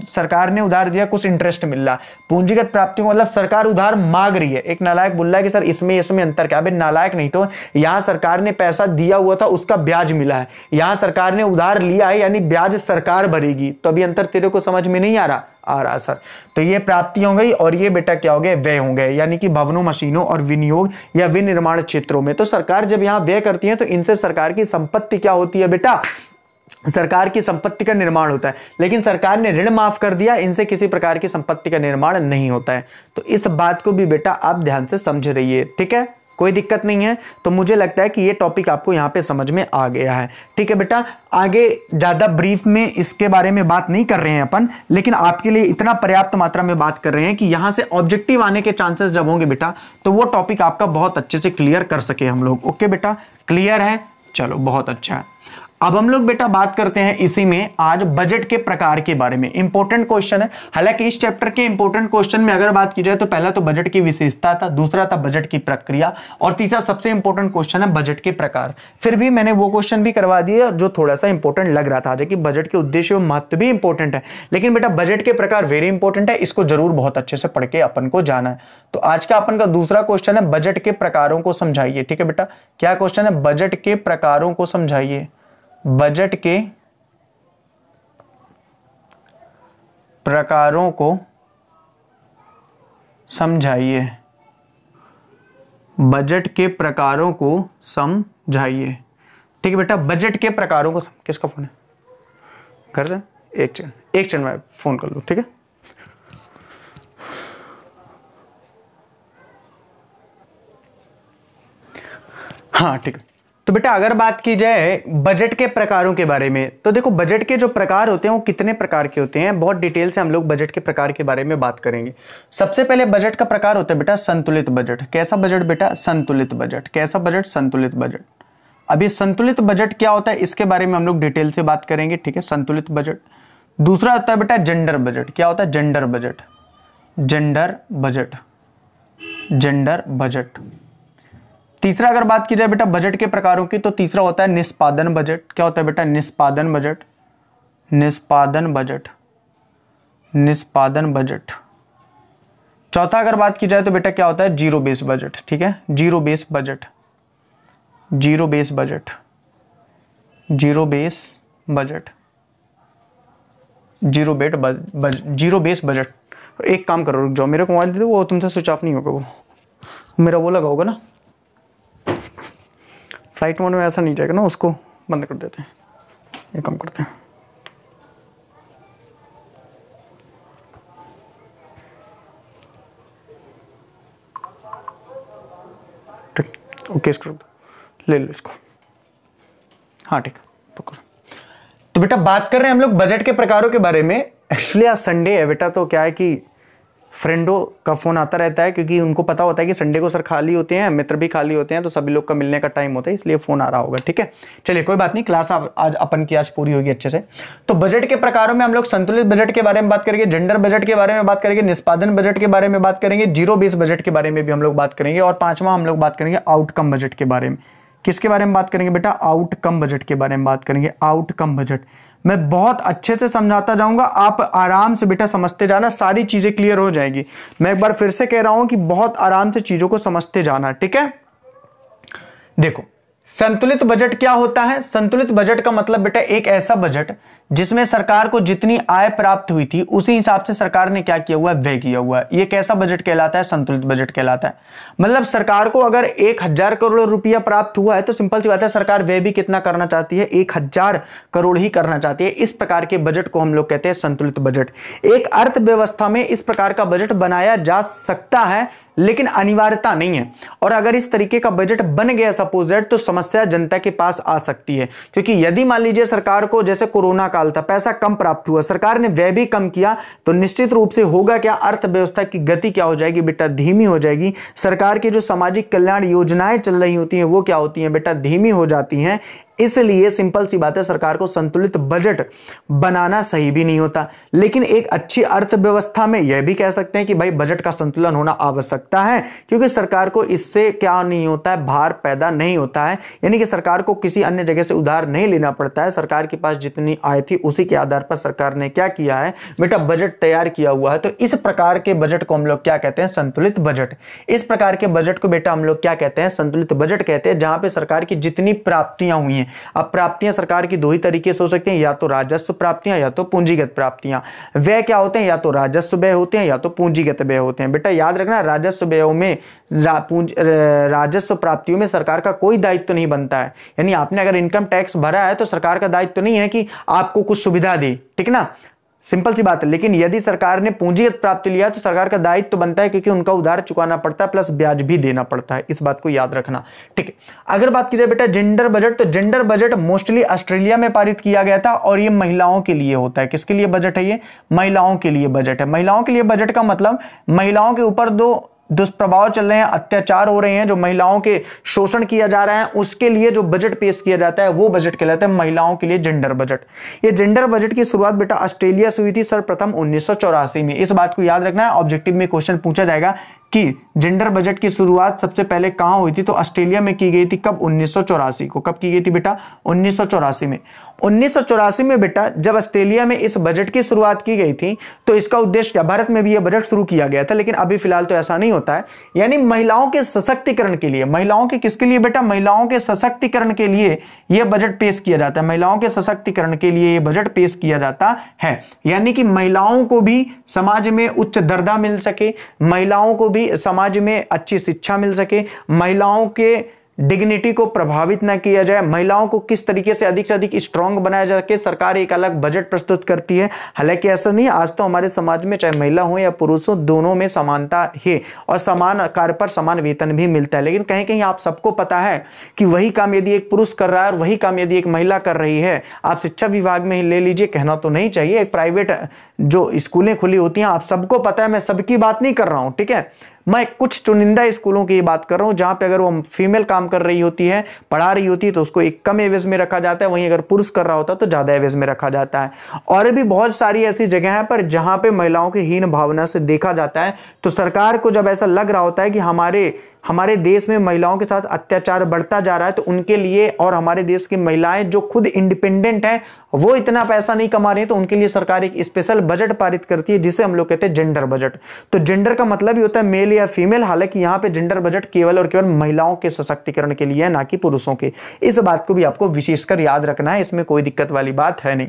सरकार ने उधार दिया, कुछ इंटरेस्ट मिल रहा। पूंजीगत प्राप्तियों मतलब सरकार उधार मांग रही है। एक नालायक बोल रहा है कि सर इसमें अंतर क्या? नालायक नहीं, तो यहां सरकार ने पैसा दिया हुआ था, उसका ब्याज मिला है, यहां सरकार ने उधार लिया है, यानी ब्याज सरकार भरेगी। तो अभी अंतर तेरे को समझ में नहीं आ रहा सर? तो ये प्राप्ति हो गई, और ये बेटा क्या हो गए? व्यय हो गए, यानी कि भवनों, मशीनों और विनियोग या विनिर्माण क्षेत्रों में। तो सरकार जब यहां व्यय करती है तो इनसे सरकार की संपत्ति क्या होती है बेटा? सरकार की संपत्ति का निर्माण होता है। लेकिन सरकार ने ऋण माफ कर दिया, इनसे किसी प्रकार की संपत्ति का निर्माण नहीं होता है। तो इस बात को भी बेटा आप ध्यान से समझ रहिए, ठीक है, कोई दिक्कत नहीं है। तो मुझे लगता है कि ये टॉपिक आपको यहां पे समझ में आ गया है, ठीक है बेटा। आगे ज्यादा ब्रीफ में इसके बारे में बात नहीं कर रहे हैं अपन, लेकिन आपके लिए इतना पर्याप्त मात्रा में बात कर रहे हैं कि यहां से ऑब्जेक्टिव आने के चांसेस जब होंगे बेटा, तो वो टॉपिक आपका बहुत अच्छे से क्लियर कर सके हम लोग। ओके बेटा, क्लियर है? चलो बहुत अच्छा है। अब हम लोग बेटा बात करते हैं इसी में आज बजट के प्रकार के बारे में। इंपॉर्टेंट क्वेश्चन है। हालांकि इस चैप्टर के इंपॉर्टेंट क्वेश्चन में अगर बात की जाए तो पहला तो बजट की विशेषता था, दूसरा था बजट की प्रक्रिया, और तीसरा सबसे इंपॉर्टेंट क्वेश्चन है बजट के प्रकार। फिर भी मैंने वो क्वेश्चन भी करवा दिए जो थोड़ा सा इंपॉर्टेंट लग रहा था, जबकि बजट के उद्देश्य और महत्व भी इंपॉर्टेंट है, लेकिन बेटा बजट के प्रकार वेरी इंपॉर्टेंट है, इसको जरूर बहुत अच्छे से पढ़ के अपन को जाना है। तो आज का अपन का दूसरा क्वेश्चन है बजट के प्रकारों को समझाइए, ठीक है बेटा। क्या क्वेश्चन है? बजट के प्रकारों को समझाइए। बजट के प्रकारों को समझाइए। बजट के प्रकारों को समझाइए, ठीक है बेटा। बजट के प्रकारों को किसका फोन है? घर से एक सेकंड में फोन कर लो, ठीक है। हाँ ठीक है। तो बेटा अगर बात की जाए बजट के प्रकारों के बारे में, तो देखो बजट के जो प्रकार होते हैं वो कितने प्रकार के होते हैं, बहुत डिटेल से हम लोग बजट के प्रकार के बारे में बात करेंगे। सबसे पहले बजट का प्रकार होता है बेटा संतुलित बजट। कैसा बजट बेटा? संतुलित बजट। कैसा बजट? संतुलित बजट। अब ये संतुलित बजट क्या होता है इसके बारे में हम लोग डिटेल से बात करेंगे, ठीक है। संतुलित बजट। दूसरा होता है बेटा जेंडर बजट। क्या होता है? Gender budget. Gender budget. Gender budget. तीसरा अगर बात की जाए बेटा बजट के प्रकारों की, तो तीसरा होता है निष्पादन बजट। क्या होता है बेटा? निष्पादन बजट। निष्पादन बजट। निष्पादन बजट। चौथा अगर बात की जाए तो बेटा क्या होता है? जीरो बेस बजट, ठीक है। Zero base budget. Zero base budget. Zero base budget. Zero base budget. एक काम करो, रुक जाओ, मेरे को मोबाइल दे दो, वो तुमसे स्विच ऑफ नहीं होगा, वो मेरा वो लगा होगा ना फ्लाइट मोड में, ऐसा नहीं जाएगा ना, उसको बंद कर देते हैं। ये काम करते हैं। ठीक, ओके इसको ले लो इसको। हाँ ठीक है, पकड़ो। तो बेटा बात कर रहे हैं हम लोग बजट के प्रकारों के बारे में। एक्चुअली आज संडे है बेटा, तो क्या है कि फ्रेंडों का फोन आता रहता है, क्योंकि उनको पता होता है कि संडे को सर खाली होते हैं, मित्र भी खाली होते हैं, तो सभी लोग का मिलने का टाइम होता है, इसलिए फोन आ रहा होगा। ठीक है, चलिए कोई बात नहीं, क्लास आज अपन की आज पूरी होगी अच्छे से। तो बजट के प्रकारों में हम लोग संतुलित बजट के बारे में बात करेंगे, जेंडर बजट के बारे में बात करेंगे, निष्पादन बजट के बारे में बात करेंगे, जीरो बेस बजट के बारे में भी हम लोग बात करेंगे, और पांचवा हम लोग बात करेंगे आउटकम बजट के बारे में। किसके बारे में बात करेंगे बेटा? आउटकम बजट के बारे में बात करेंगे। आउटकम बजट मैं बहुत अच्छे से समझाता जाऊंगा, आप आराम से बेटा समझते जाना, सारी चीजें क्लियर हो जाएगी। मैं एक बार फिर से कह रहा हूं कि बहुत आराम से चीजों को समझते जाना। ठीक है, देखो संतुलित बजट क्या होता है? संतुलित बजट का मतलब बेटा एक ऐसा बजट जिसमें सरकार को जितनी आय प्राप्त हुई थी उसी हिसाब से सरकार ने क्या किया हुआ है? व्यय किया हुआ है। ये कैसा बजट कहलाता है? संतुलित बजट कहलाता है। मतलब सरकार को अगर 1000 करोड़ रुपया प्राप्त हुआ है तो सिंपल सी बात है, सरकार व्यय भी कितना करना चाहती है? 1000 करोड़ ही करना चाहती है। इस प्रकार के बजट को हम लोग कहते हैं संतुलित बजट। एक अर्थव्यवस्था में इस प्रकार का बजट बनाया जा सकता है, लेकिन अनिवार्यता नहीं है। और अगर इस तरीके का बजट बन गया सपोज दैट, तो समस्या जनता के पास आ सकती है। क्योंकि यदि मान लीजिए सरकार को, जैसे कोरोना काल था, पैसा कम प्राप्त हुआ, सरकार ने व्यय भी कम किया, तो निश्चित रूप से होगा क्या? अर्थव्यवस्था की गति क्या हो जाएगी बेटा? धीमी हो जाएगी। सरकार की जो सामाजिक कल्याण योजनाएं चल रही होती हैं वो क्या होती हैं बेटा? धीमी हो जाती हैं। इसलिए सिंपल सी बात है, सरकार को संतुलित बजट बनाना सही भी नहीं होता। लेकिन एक अच्छी अर्थव्यवस्था में यह भी कह सकते हैं कि भाई बजट का संतुलन होना आवश्यकता है, क्योंकि सरकार को इससे क्या नहीं होता है? भार पैदा नहीं होता है। यानी कि सरकार को किसी अन्य जगह से उधार नहीं लेना पड़ता है। सरकार के पास जितनी आय थी उसी के आधार पर सरकार ने क्या किया है बेटा? बजट तैयार किया हुआ है। तो इस प्रकार के बजट को हम लोग क्या कहते हैं? संतुलित बजट। इस प्रकार के बजट को बेटा हम लोग क्या कहते हैं? संतुलित बजट कहते हैं, जहां पे सरकार की जितनी प्राप्तियां हुई हैं। अब प्राप्तियां सरकार की दो ही तरीके से हो सकती हैं, या तो राजस्व प्राप्तियां या तो पूंजीगत प्राप्तियां। व्यय क्या होते हैं? या तो राजस्व व्यय होते हैं या तो पूंजीगत व्यय होते हैं। बेटा याद रखना, राजस्व व्ययों में राजस्व प्राप्तियों में सरकार का कोई दायित्व नहीं बनता है। यानी आपने अगर इनकम टैक्स भरा है तो सरकार का दायित्व नहीं है कि आपको कुछ सुविधा दे, ठीक ना, सिंपल सी बात है। लेकिन यदि सरकार ने पूंजीगत प्राप्ति लिया तो सरकार का दायित्व तो बनता है, क्योंकि उनका उधार चुकाना पड़ता है, प्लस ब्याज भी देना पड़ता है। इस बात को याद रखना, ठीक है। अगर बात की जाए बेटा जेंडर बजट, तो जेंडर बजट मोस्टली ऑस्ट्रेलिया में पारित किया गया था, और ये महिलाओं के लिए होता है। किसके लिए बजट है ये? महिलाओं के लिए बजट है। महिलाओं के लिए बजट का मतलब महिलाओं के ऊपर दो दुष्प्रभाव चल रहे हैं, अत्याचार हो रहे हैं, जो महिलाओं के शोषण किया जा रहा है, उसके लिए जो बजट पेश किया जाता है वो बजट कहलाता है महिलाओं के लिए जेंडर बजट। ये जेंडर बजट की शुरुआत बेटा ऑस्ट्रेलिया से हुई थी सर्वप्रथम 1984 में। इस बात को याद रखना है, ऑब्जेक्टिव में क्वेश्चन पूछा जाएगा कि जेंडर बजट की शुरुआत सबसे पहले कहां हुई थी, तो ऑस्ट्रेलिया में की गई थी। कब? 1984 को। कब की गई थी बेटा? 1984 में। 1984 में बेटा जब ऑस्ट्रेलिया में इस बजट की शुरुआत की गई थी, तो इसका उद्देश्य क्या? भारत में भी यह बजट शुरू किया गया था, लेकिन अभी फिलहाल तो ऐसा नहीं होता है। यानी महिलाओं के सशक्तिकरण के लिए, महिलाओं के किसके लिए बेटा? महिलाओं के सशक्तिकरण के लिए यह बजट पेश किया जाता है। महिलाओं के सशक्तिकरण के लिए यह बजट पेश किया जाता है। यानी कि महिलाओं को भी समाज में उच्च दर्जा मिल सके, महिलाओं को भी समाज में अच्छी शिक्षा मिल सके, महिलाओं के डिग्निटी को प्रभावित न किया जाए, महिलाओं को किस तरीके से अधिक स्ट्रांग बनाया जा सके, सरकार एक अलग बजट प्रस्तुत करती है। हालांकि ऐसा नहीं, आज तो हमारे समाज में चाहे महिला हो या पुरुष हो, दोनों में समानता है और समान कार्य पर समान वेतन भी मिलता है। लेकिन कहीं कहीं आप सबको पता है कि वही काम यदि एक पुरुष कर रहा है और वही काम यदि एक महिला कर रही है, आप शिक्षा विभाग में ही ले लीजिए, कहना तो नहीं चाहिए, एक प्राइवेट जो स्कूलें खुली होती हैं, आप सबको पता है, मैं सबकी बात नहीं कर रहा हूं, ठीक है, मैं कुछ चुनिंदा स्कूलों की बात कर रहा हूं, जहां पे अगर वो फीमेल काम कर रही होती है, पढ़ा रही होती है, तो उसको एक कम एवज में रखा जाता है, वहीं अगर पुरुष कर रहा होता है तो ज्यादा एवज में रखा जाता है। और भी बहुत सारी ऐसी जगह है पर जहां पे महिलाओं की हीन भावना से देखा जाता है। तो सरकार को जब ऐसा लग रहा होता है कि हमारे देश में महिलाओं के साथ अत्याचार बढ़ता जा रहा है, तो उनके लिए, और हमारे देश की महिलाएं जो खुद इंडिपेंडेंट हैं वो इतना पैसा नहीं कमा रही है, तो उनके लिए सरकार एक स्पेशल बजट पारित करती है, जिसे हम लोग कहते हैं जेंडर बजट। तो जेंडर का मतलब ही होता है मेल या फीमेल। हालांकि यहाँ पे जेंडर बजट केवल और केवल महिलाओं के सशक्तिकरण के लिए है, ना कि पुरुषों के। इस बात को भी आपको विशेषकर याद रखना है, इसमें कोई दिक्कत वाली बात है नहीं।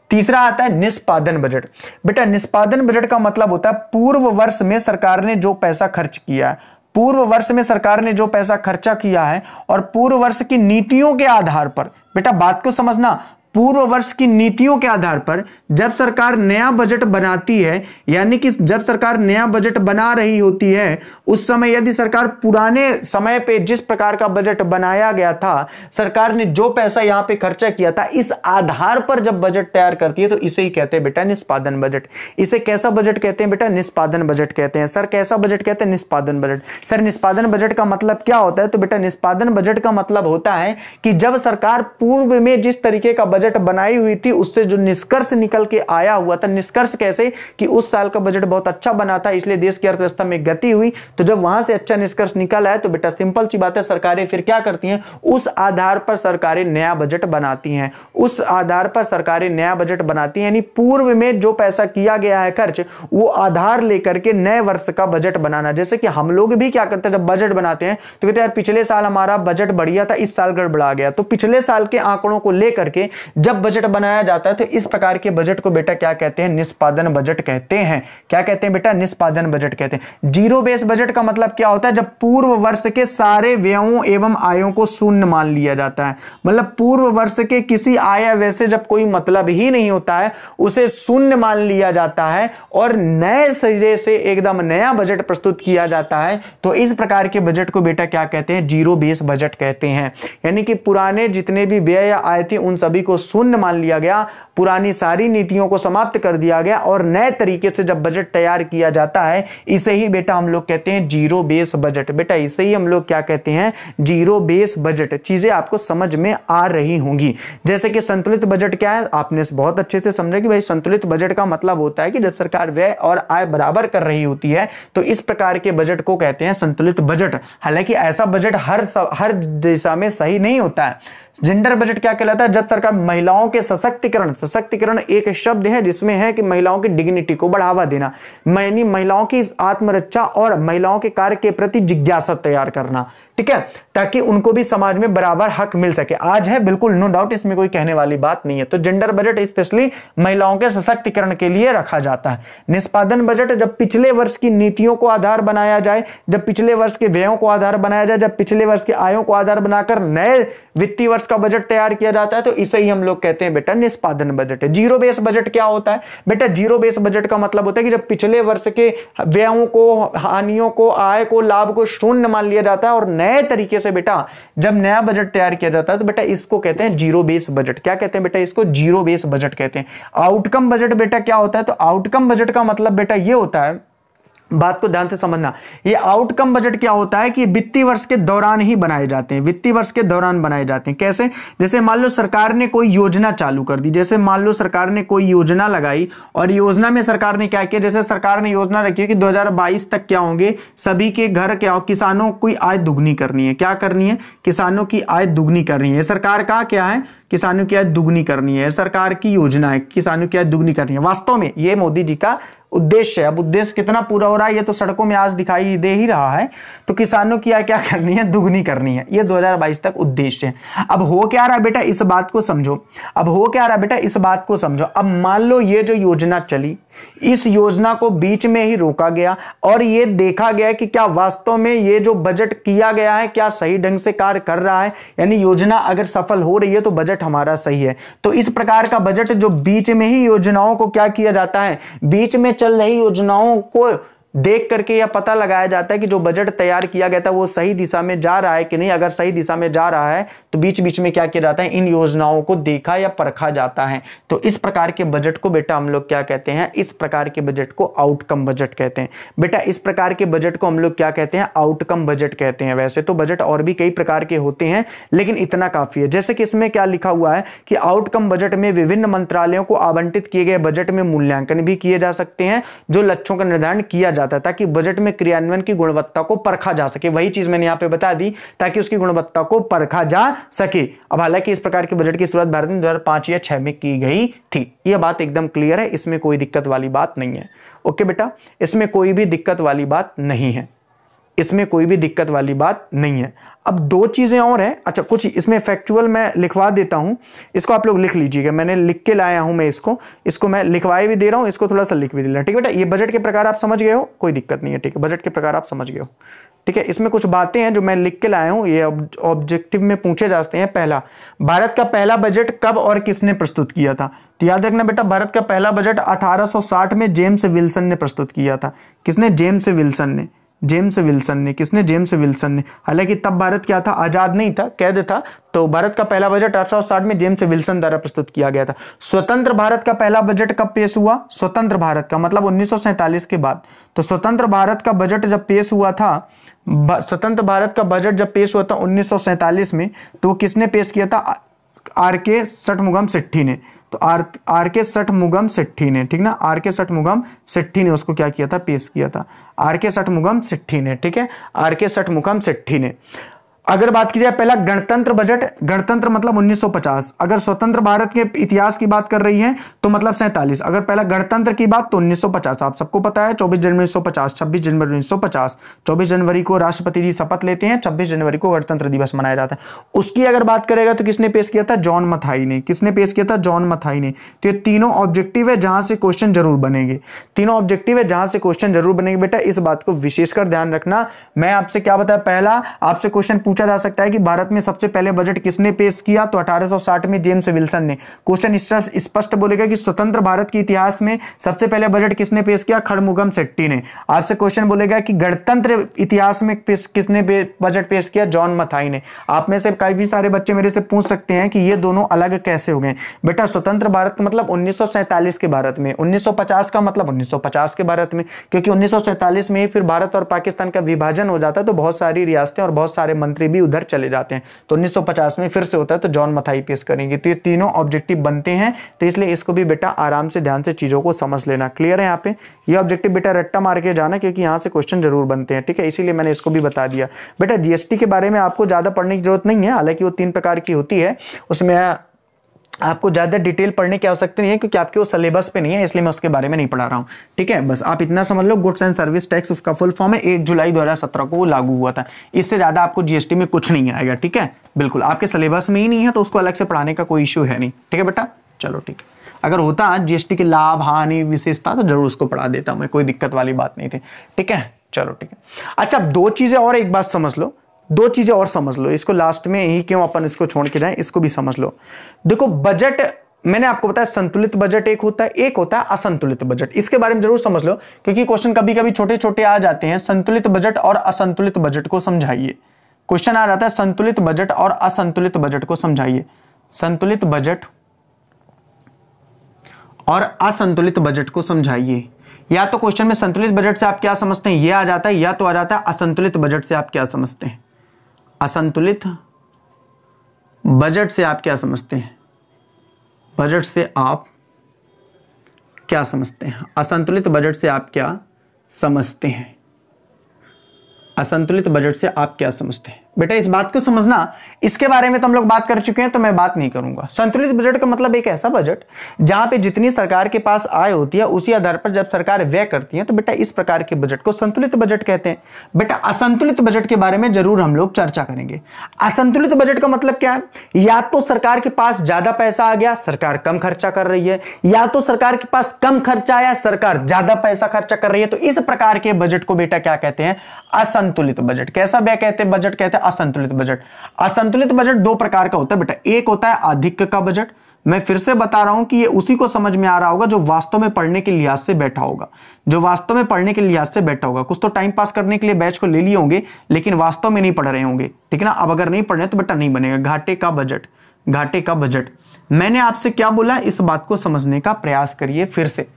तीसरा आता है निष्पादन बजट। बेटा निष्पादन बजट का मतलब होता है पूर्व वर्ष में सरकार ने जो पैसा खर्च किया है, पूर्व वर्ष में सरकार ने जो पैसा खर्चा किया है, और पूर्व वर्ष की नीतियों के आधार पर, बेटा बात को समझना, पूर्व वर्ष की नीतियों के आधार पर जब सरकार नया बजट बनाती है, यानी कि जब सरकार नया बजट बना रही होती है, उस समय यदि सरकार पुराने समय पे जिस प्रकार का बजट बनाया गया था, सरकार ने जो पैसा यहां पे खर्चा किया था, इस आधार पर जब बजट तैयार करती है तो इसे ही कहते हैं बेटा निष्पादन बजट। इसे कैसा बजट कहते हैं बेटा? निष्पादन बजट कहते हैं। सर कैसा बजट कहते हैं? निष्पादन बजट। सर निष्पादन बजट का मतलब क्या होता है? तो बेटा निष्पादन बजट का मतलब होता है कि जब सरकार पूर्व में जिस तरीके का बजट बनाई हुई थी उससे जो निष्कर्ष निकल के आया हुआ था, निष्कर्ष कैसे कि उस साल का बजट बहुत अच्छा बना था इसलिए देश की अर्थव्यवस्था में गति हुई, तो जब वहां से अच्छा निष्कर्ष निकल आया तो बेटा सिंपल सी बात है, सरकारें फिर क्या करती हैं? उस आधार पर सरकारें नया बजट बनाती हैं। उस आधार पर सरकारें नया बजट बनाती हैं, यानी पूर्व में जो पैसा किया गया है खर्च, वो आधार लेकर के नए वर्ष का बजट बनाना। जैसे कि हम लोग भी क्या करते हैं, जब बजट बनाते हैं तो कहते हैं यार पिछले साल हमारा बजट बढ़िया था, इस साल गड़बड़ा गया, तो पिछले साल के आंकड़ों को लेकर के जब बजट बनाया जाता है तो इस प्रकार के बजट को बेटा क्या कहते हैं? निष्पादन बजट कहते हैं। क्या कहते हैं बेटा? निष्पादन बजट कहते हैं। जीरो बेस बजट का मतलब क्या होता है? जब पूर्व वर्ष के सारे व्ययों एवं आयों को शून्य मान लिया जाता है, मतलब पूर्व वर्ष के किसी आय वैसे जब कोई मतलब ही नहीं होता है उसे शून्य मान लिया जाता है और नए सिरे से एकदम नया बजट प्रस्तुत किया जाता है, तो इस प्रकार के बजट को बेटा क्या कहते हैं? जीरो बेस बजट कहते हैं। यानी कि पुराने जितने भी व्यय या आय थे उन सभी को शून्य मान लिया गया, पुरानी सारी नीतियों को समाप्त कर दिया गया और नए तरीके से जब बजट तैयार किया जाता है, इसे ही बेटा हम लोग कहते हैं जीरो बेस बजट। बेटा इसे ही हम लोग क्या कहते हैं? Zero base budget. चीजें आपको समझ में आ रही होंगी। जैसे कि संतुलित बजट क्या है, आपने बहुत अच्छे से समझा कि भाई संतुलित बजट का मतलब होता है कि जब सरकार व्यय और आय बराबर कर रही होती है तो इस प्रकार के बजट को कहते हैं संतुलित बजट। हालांकि ऐसा बजट हर दिशा में सही नहीं होता है। जेंडर बजट क्या कहलाता है? जब सरकार महिलाओं के सशक्तिकरण, सशक्तिकरण एक शब्द है जिसमें है कि महिलाओं की डिग्निटी को बढ़ावा देना, यानी महिलाओं की आत्मरक्षा और महिलाओं के कार्य के प्रति जिज्ञासा तैयार करना, ठीक है, ताकि उनको भी समाज में बराबर हक मिल सके। आज है बिल्कुल, नो डाउट, इसमें कोई कहने वाली बात नहीं है। तो जेंडर बजट स्पेशली महिलाओं के सशक्तिकरण के लिए रखा जाता है। निष्पादन बजट जब पिछले वर्ष की नीतियों को आधार बनाया जाए, जब पिछले वर्ष के व्ययों को आधार बनाया जाए, जब पिछले वर्ष के आयों को आधार बनाकर नए वित्तीय वर्ष का बजट तैयार किया जाता है, तो इसे ही हम लोग कहते हैं बेटा निष्पादन बजट है। जीरो बेस बजट क्या होता है बेटा? जीरो बेस बजट का मतलब होता है कि जब पिछले वर्ष के व्ययों को, हानियों को, आय को, लाभ को शून्य मान लिया जाता है और नए तरीके से बेटा जब नया बजट तैयार किया जाता है तो बेटा इसको कहते हैं जीरो बेस बजट। क्या कहते हैं बेटा? इसको जीरो बेस बजट कहते हैं। आउटकम बजट बेटा क्या होता है? तो आउटकम बजट का मतलब बेटा ये होता है, बात को ध्यान से समझना, ये आउटकम बजट क्या होता है कि वित्तीय वर्ष के दौरान ही बनाए जाते हैं। वित्तीय वर्ष के दौरान बनाए जाते हैं। कैसे? जैसे मान लो सरकार ने कोई योजना चालू कर दी, जैसे मान लो सरकार ने कोई योजना लगाई और योजना में सरकार ने क्या किया, जैसे सरकार ने योजना रखी है कि 2022 तक क्या होंगे, सभी के घर क्या हो, किसानों की आय दुगनी करनी है। क्या करनी है? किसानों की आय दुगनी करनी है। सरकार का क्या है? किसानों की आय दुगनी करनी है। सरकार की योजना है, किसानों की आय दुगनी करनी है। वास्तव में ये मोदी जी का उद्देश्य है। अब उद्देश्य कितना पूरा हो रहा है ये तो सड़कों में आज दिखाई दे ही रहा है। तो किसानों की आय क्या करनी है? दुगनी करनी है। ये 2022 तक उद्देश्य है। अब हो क्या रहा है बेटा, इस बात को समझो। अब हो क्या रहा है बेटा, इस बात को समझो। अब मान लो ये जो योजना चली, इस योजना को बीच में ही रोका गया और ये देखा गया कि क्या वास्तव में ये जो बजट किया गया है क्या सही ढंग से कार्य कर रहा है, यानी योजना अगर सफल हो रही है तो बजट हमारा सही है। तो इस प्रकार का बजट जो बीच में ही योजनाओं को क्या किया जाता है, बीच में चल रही योजनाओं को देख करके यह पता लगाया जाता है कि जो बजट तैयार किया गया था वो सही दिशा में जा रहा है कि नहीं। अगर सही दिशा में जा रहा है तो बीच बीच में क्या किया जाता है, इन योजनाओं को देखा या परखा जाता है। तो इस प्रकार के बजट को बेटा हम लोग क्या कहते हैं, इस प्रकार के बजट को आउटकम बजट कहते हैं। बेटा इस प्रकार के बजट को हम लोग क्या कहते हैं, आउटकम बजट कहते हैं। वैसे तो बजट और भी कई प्रकार के होते हैं लेकिन इतना काफी है। जैसे कि इसमें क्या लिखा हुआ है कि आउटकम बजट में विभिन्न मंत्रालयों को आवंटित किए गए बजट में मूल्यांकन भी किए जा सकते हैं जो लक्ष्यों का निर्धारण किया जाता है ताकि बजट में क्रियान्वयन की गुणवत्ता को परखा जा सके। वही चीज मैंने यहां पे बता दी, ताकि उसकी गुणवत्ता को परखा जा सके। अब हालांकि इस प्रकार के बजट की शुरुआत भारत में 2005 या 2006 में की गई थी। यह बात एकदम क्लियर है, इसमें कोई दिक्कत वाली बात नहीं है। ओके बेटा, इसमें कोई भी दिक्कत वाली बात नहीं है। इसमें कोई भी दिक्कत वाली बात नहीं है। अब दो चीजें और हैं, अच्छा कुछ इसमें फैक्चुअल मैं लिखवा देता हूं, इसको आप लोग लिख लीजिएगा, मैंने लिख के लाया हूं मैं इसको मैं लिखवाए भी दे रहा हूं, इसको थोड़ा सा लिख भी दे रहा हूं, ठीक है बेटा। ये बजट के प्रकार आप समझ गए हो, कोई दिक्कत नहीं है, ठीक है, बजट के प्रकार आप समझ गए हो, ठीक है। इसमें कुछ बातें हैं जो मैं लिख के लाया हूं, ये ऑब्जेक्टिव में पूछे जाते हैं। पहला, भारत का पहला बजट कब और किसने प्रस्तुत किया था? तो याद रखना बेटा, भारत का पहला बजट 1860 में जेम्स विल्सन ने प्रस्तुत किया था। किसने? जेम्स विल्सन ने। जेम्स विल्सन ने, किसने? जेम्स विल्सन ने। हालांकि तब भारत क्या था? आजाद नहीं था, कैद था। तो भारत का पहला बजट 1860 में जेम्स विल्सन द्वारा प्रस्तुत किया गया था। स्वतंत्र भारत का पहला बजट कब पेश हुआ? स्वतंत्र भारत का मतलब 1947 के बाद। तो स्वतंत्र भारत का बजट जब पेश हुआ था, स्वतंत्र भारत का बजट जब पेश हुआ था 1947 में, तो किसने पेश किया था? आर.के. षटमुगम सेट्ठी ने। तो आर.के. षटमुगम सेट्ठी ने, ठीक ना, आर.के. षटमुगम सेट्ठी ने उसको क्या किया था? पेश किया था, आर.के. षटमुगम सेट्ठी ने, ठीक है, आर.के. षटमुगम सेट्ठी ने। अगर बात की जाए पहला गणतंत्र बजट, गणतंत्र मतलब 1950। अगर स्वतंत्र भारत के इतिहास की बात कर रही है तो मतलब 47। अगर पहला गणतंत्र की बात तो 1950, आप सबको पता है 24 जनवरी 1950, 26 जनवरी 1950। 24 जनवरी को राष्ट्रपति जी शपथ लेते हैं, 26 जनवरी को गणतंत्र दिवस मनाया जाता है। उसकी अगर बात करेगा तो किसने पेश किया था? जॉन मथाई ने। किसने पेश किया था? जॉन मथाई ने। तो ये तीनों ऑब्जेक्टिव है जहां से क्वेश्चन जरूर बनेंगे, तीनों ऑब्जेक्टिव है जहां से क्वेश्चन जरूर बनेंगे। बेटा इस बात को विशेषकर ध्यान रखना। मैं आपसे क्या बताया? पहला आपसे क्वेश्चन पूछा जा सकता है कि भारत में सबसे पहले बजट किसने पेश किया? तो 1860 में जेम्स विल्सन ने। क्वेश्चन स्पष्ट बोलेगा कि स्वतंत्र भारत के इतिहास में सबसे पहले बजट किसने पेश किया? षटमुगम सेट्ठी ने। आपसे क्वेश्चन बोलेगा कि गणतंत्र इतिहास में किसने बजट पेश किया? जॉन मथाई ने। आप में से काफी सारे बच्चे मेरे से पूछ सकते हैं कि ये दोनों अलग कैसे हो गए। बेटा स्वतंत्र भारत का मतलब 1947 के भारत में, 1950 का मतलब 1950 के भारत में, क्योंकि 1947 में ही फिर भारत और पाकिस्तान का विभाजन हो जाता है, तो बहुत सारी रियासतें और बहुत सारे मंत्री भी उधर चले जाते हैं। तो 1950 में फिर से होता है, तो जॉन मथाई पेश करेंगे। तो ये तीनों ऑब्जेक्टिव बनते हैं, तो इसलिए इसको भी बेटा आराम से ध्यान से चीजों को समझ लेना। क्लियर है? यहाँ पे ये ऑब्जेक्टिव बेटा रट्टा मार के जाना, क्योंकि यहाँ से क्वेश्चन जरूर बनते हैं, ठीक है, इसीलिए मैंने इसको भी बता दिया। बेटा जीएसटी के बारे में आपको ज्यादा पढ़ने की जरूरत नहीं है, हालांकि वो 3 प्रकार की होती है, उसमें आपको ज्यादा डिटेल पढ़ने की आवश्यकता नहीं है, क्योंकि आपके वो सिलेबस पे नहीं है, इसलिए मैं उसके बारे में नहीं पढ़ा रहा हूँ, ठीक है। बस आप इतना समझ लो, गुड्स एंड सर्विस टैक्स उसका फुल फॉर्म है, 1 जुलाई 2017 को लागू हुआ था। इससे ज्यादा आपको जीएसटी में कुछ नहीं आएगा, ठीक है, बिल्कुल आपके सिलेबस में ही नहीं है, तो उसको अलग से पढ़ाने का कोई इश्यू है नहीं, ठीक है बेटा। चलो ठीक है, अगर होता जीएसटी के लाभ हानि विशेषता तो जरूर उसको पढ़ा देता मैं, कोई दिक्कत वाली बात नहीं थी, ठीक है। चलो ठीक है। अच्छा 2 चीजें और एक बात समझ लो, 2 चीजें और समझ लो, इसको लास्ट में ही क्यों अपन इसको छोड़ के जाएं, इसको भी समझ लो। देखो बजट मैंने आपको बताया संतुलित बजट एक होता है असंतुलित बजट। इसके बारे में जरूर समझ लो, क्योंकि क्वेश्चन कभी कभी छोटे छोटे आ जाते हैं। संतुलित बजट और असंतुलित बजट को समझाइए, क्वेश्चन आ जाता है संतुलित बजट और असंतुलित बजट को समझाइए। संतुलित बजट और असंतुलित बजट को समझाइए। या तो क्वेश्चन में संतुलित बजट से आप क्या समझते हैं ये आ जाता है, या तो आ जाता है असंतुलित बजट से आप क्या समझते हैं। असंतुलित बजट से आप क्या समझते हैं, बजट से आप क्या समझते हैं, असंतुलित बजट से आप क्या समझते हैं, असंतुलित बजट से आप क्या समझते हैं। बेटा इस बात को समझना, इसके बारे में तो हम लोग बात कर चुके हैं, तो मैं बात नहीं करूंगा। संतुलित बजट का मतलब एक ऐसा बजट जहां पे जितनी सरकार के पास आय होती है उसी आधार पर जब सरकार व्यय करती है, तो बेटा इस प्रकार के बजट को संतुलित बजट कहते हैं। बेटा असंतुलित बजट के बारे में जरूर हम लोग चर्चा करेंगे। असंतुलित बजट का मतलब क्या है, या तो सरकार के पास ज्यादा पैसा आ गया, सरकार कम खर्चा कर रही है, या तो सरकार के पास कम खर्चा आया, सरकार ज्यादा पैसा खर्चा कर रही है। तो इस प्रकार के बजट को बेटा क्या कहते हैं, असंतुलित बजट। कैसा व्यय कहते हैं, बजट कहते हैं असंतुलित बजट। असंतुलित बजट 2 प्रकार का होता है बेटा, एक होता है अधिक का बजट। मैं फिर से बता रहा हूं कि ये उसी को समझ में आ रहा होगा जो वास्तव में पढ़ने के लिहाज से बैठा होगा, जो वास्तव में पढ़ने के लिहाज से बैठा होगा। कुछ तो टाइम पास करने के लिए बैच को ले लिए होंगे, लेकिन वास्तव में नहीं पढ़ रहे होंगे, ठीक है ना। अब अगर नहीं पढ़ रहे तो बेटा नहीं बनेगा। घाटे का बजट, घाटे का बजट। मैंने आपसे क्या बोला, इस बात को समझने का प्रयास करिए फिर से।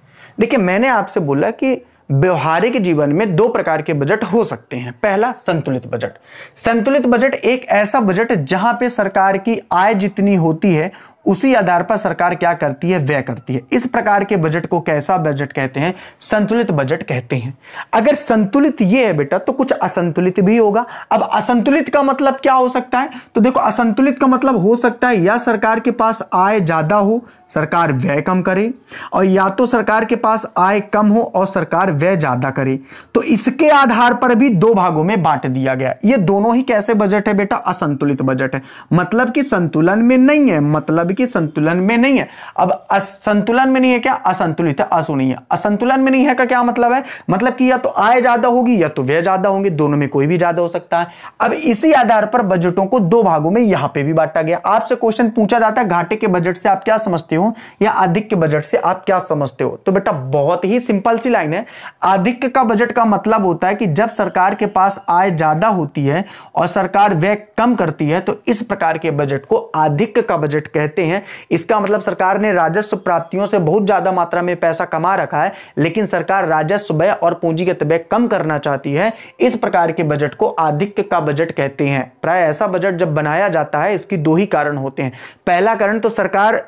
देखिए मैंने आपसे बोला कि व्यवहारिक जीवन में 2 प्रकार के बजट हो सकते हैं। पहला संतुलित बजट। संतुलित बजट एक ऐसा बजट जहां पे सरकार की आय जितनी होती है उसी आधार पर सरकार क्या करती है, व्यय करती है। इस प्रकार के बजट को कैसा बजट कहते हैं, संतुलित बजट कहते हैं। अगर संतुलित ये है बेटा तो कुछ असंतुलित भी होगा। अब असंतुलित का मतलब क्या हो सकता है, तो देखो असंतुलित का मतलब हो सकता है या सरकार के पास आय ज्यादा हो, सरकार व्यय कम करे, और या तो सरकार के पास आय कम हो और सरकार व्यय ज्यादा करे। तो इसके आधार पर भी दो भागों में बांट दिया गया। ये दोनों ही कैसे बजट है बेटा? असंतुलित बजट है, मतलब कि संतुलन में नहीं है, मतलब कि संतुलन में नहीं है। अब संतुलन में नहीं है क्या? असंतुलित है, असुनी है। असंतुलन में नहीं है का क्या मतलब है? मतलब कि या तो आय ज्यादा होगी या तो व्यय ज्यादा होंगे, दोनों में कोई भी ज्यादा हो सकता है। अब इसी आधार पर बजटों को दो भागों में यहां पे भी बांटा गया। आपसे क्वेश्चन पूछा जाता है घाटे के बजट से आप क्या समझते हो या अधिक के बजट से आप क्या समझते हो? तो बेटा बहुत ही सिंपल सी लाइन है। अधिक का बजट का मतलब होता है कि जब सरकार के पास आय ज्यादा होती है और सरकार व्यय कम करती है, तो इस प्रकार के बजट को अधिक का बजट कहते हैं। इसका मतलब सरकार ने राजस्व प्राप्तियों से बहुत ज्यादा मात्रा में पैसा कमा रखा है, लेकिन सरकार राजस्व व्यय और पूंजीगत व्यय कम करना चाहती है। इस प्रकार के बजट को अधिक का बजट कहते हैं। प्राय ऐसा बजट जब बनाया जाता है, इसकी दो ही कारण होते हैं। पहला कारण तो सरकार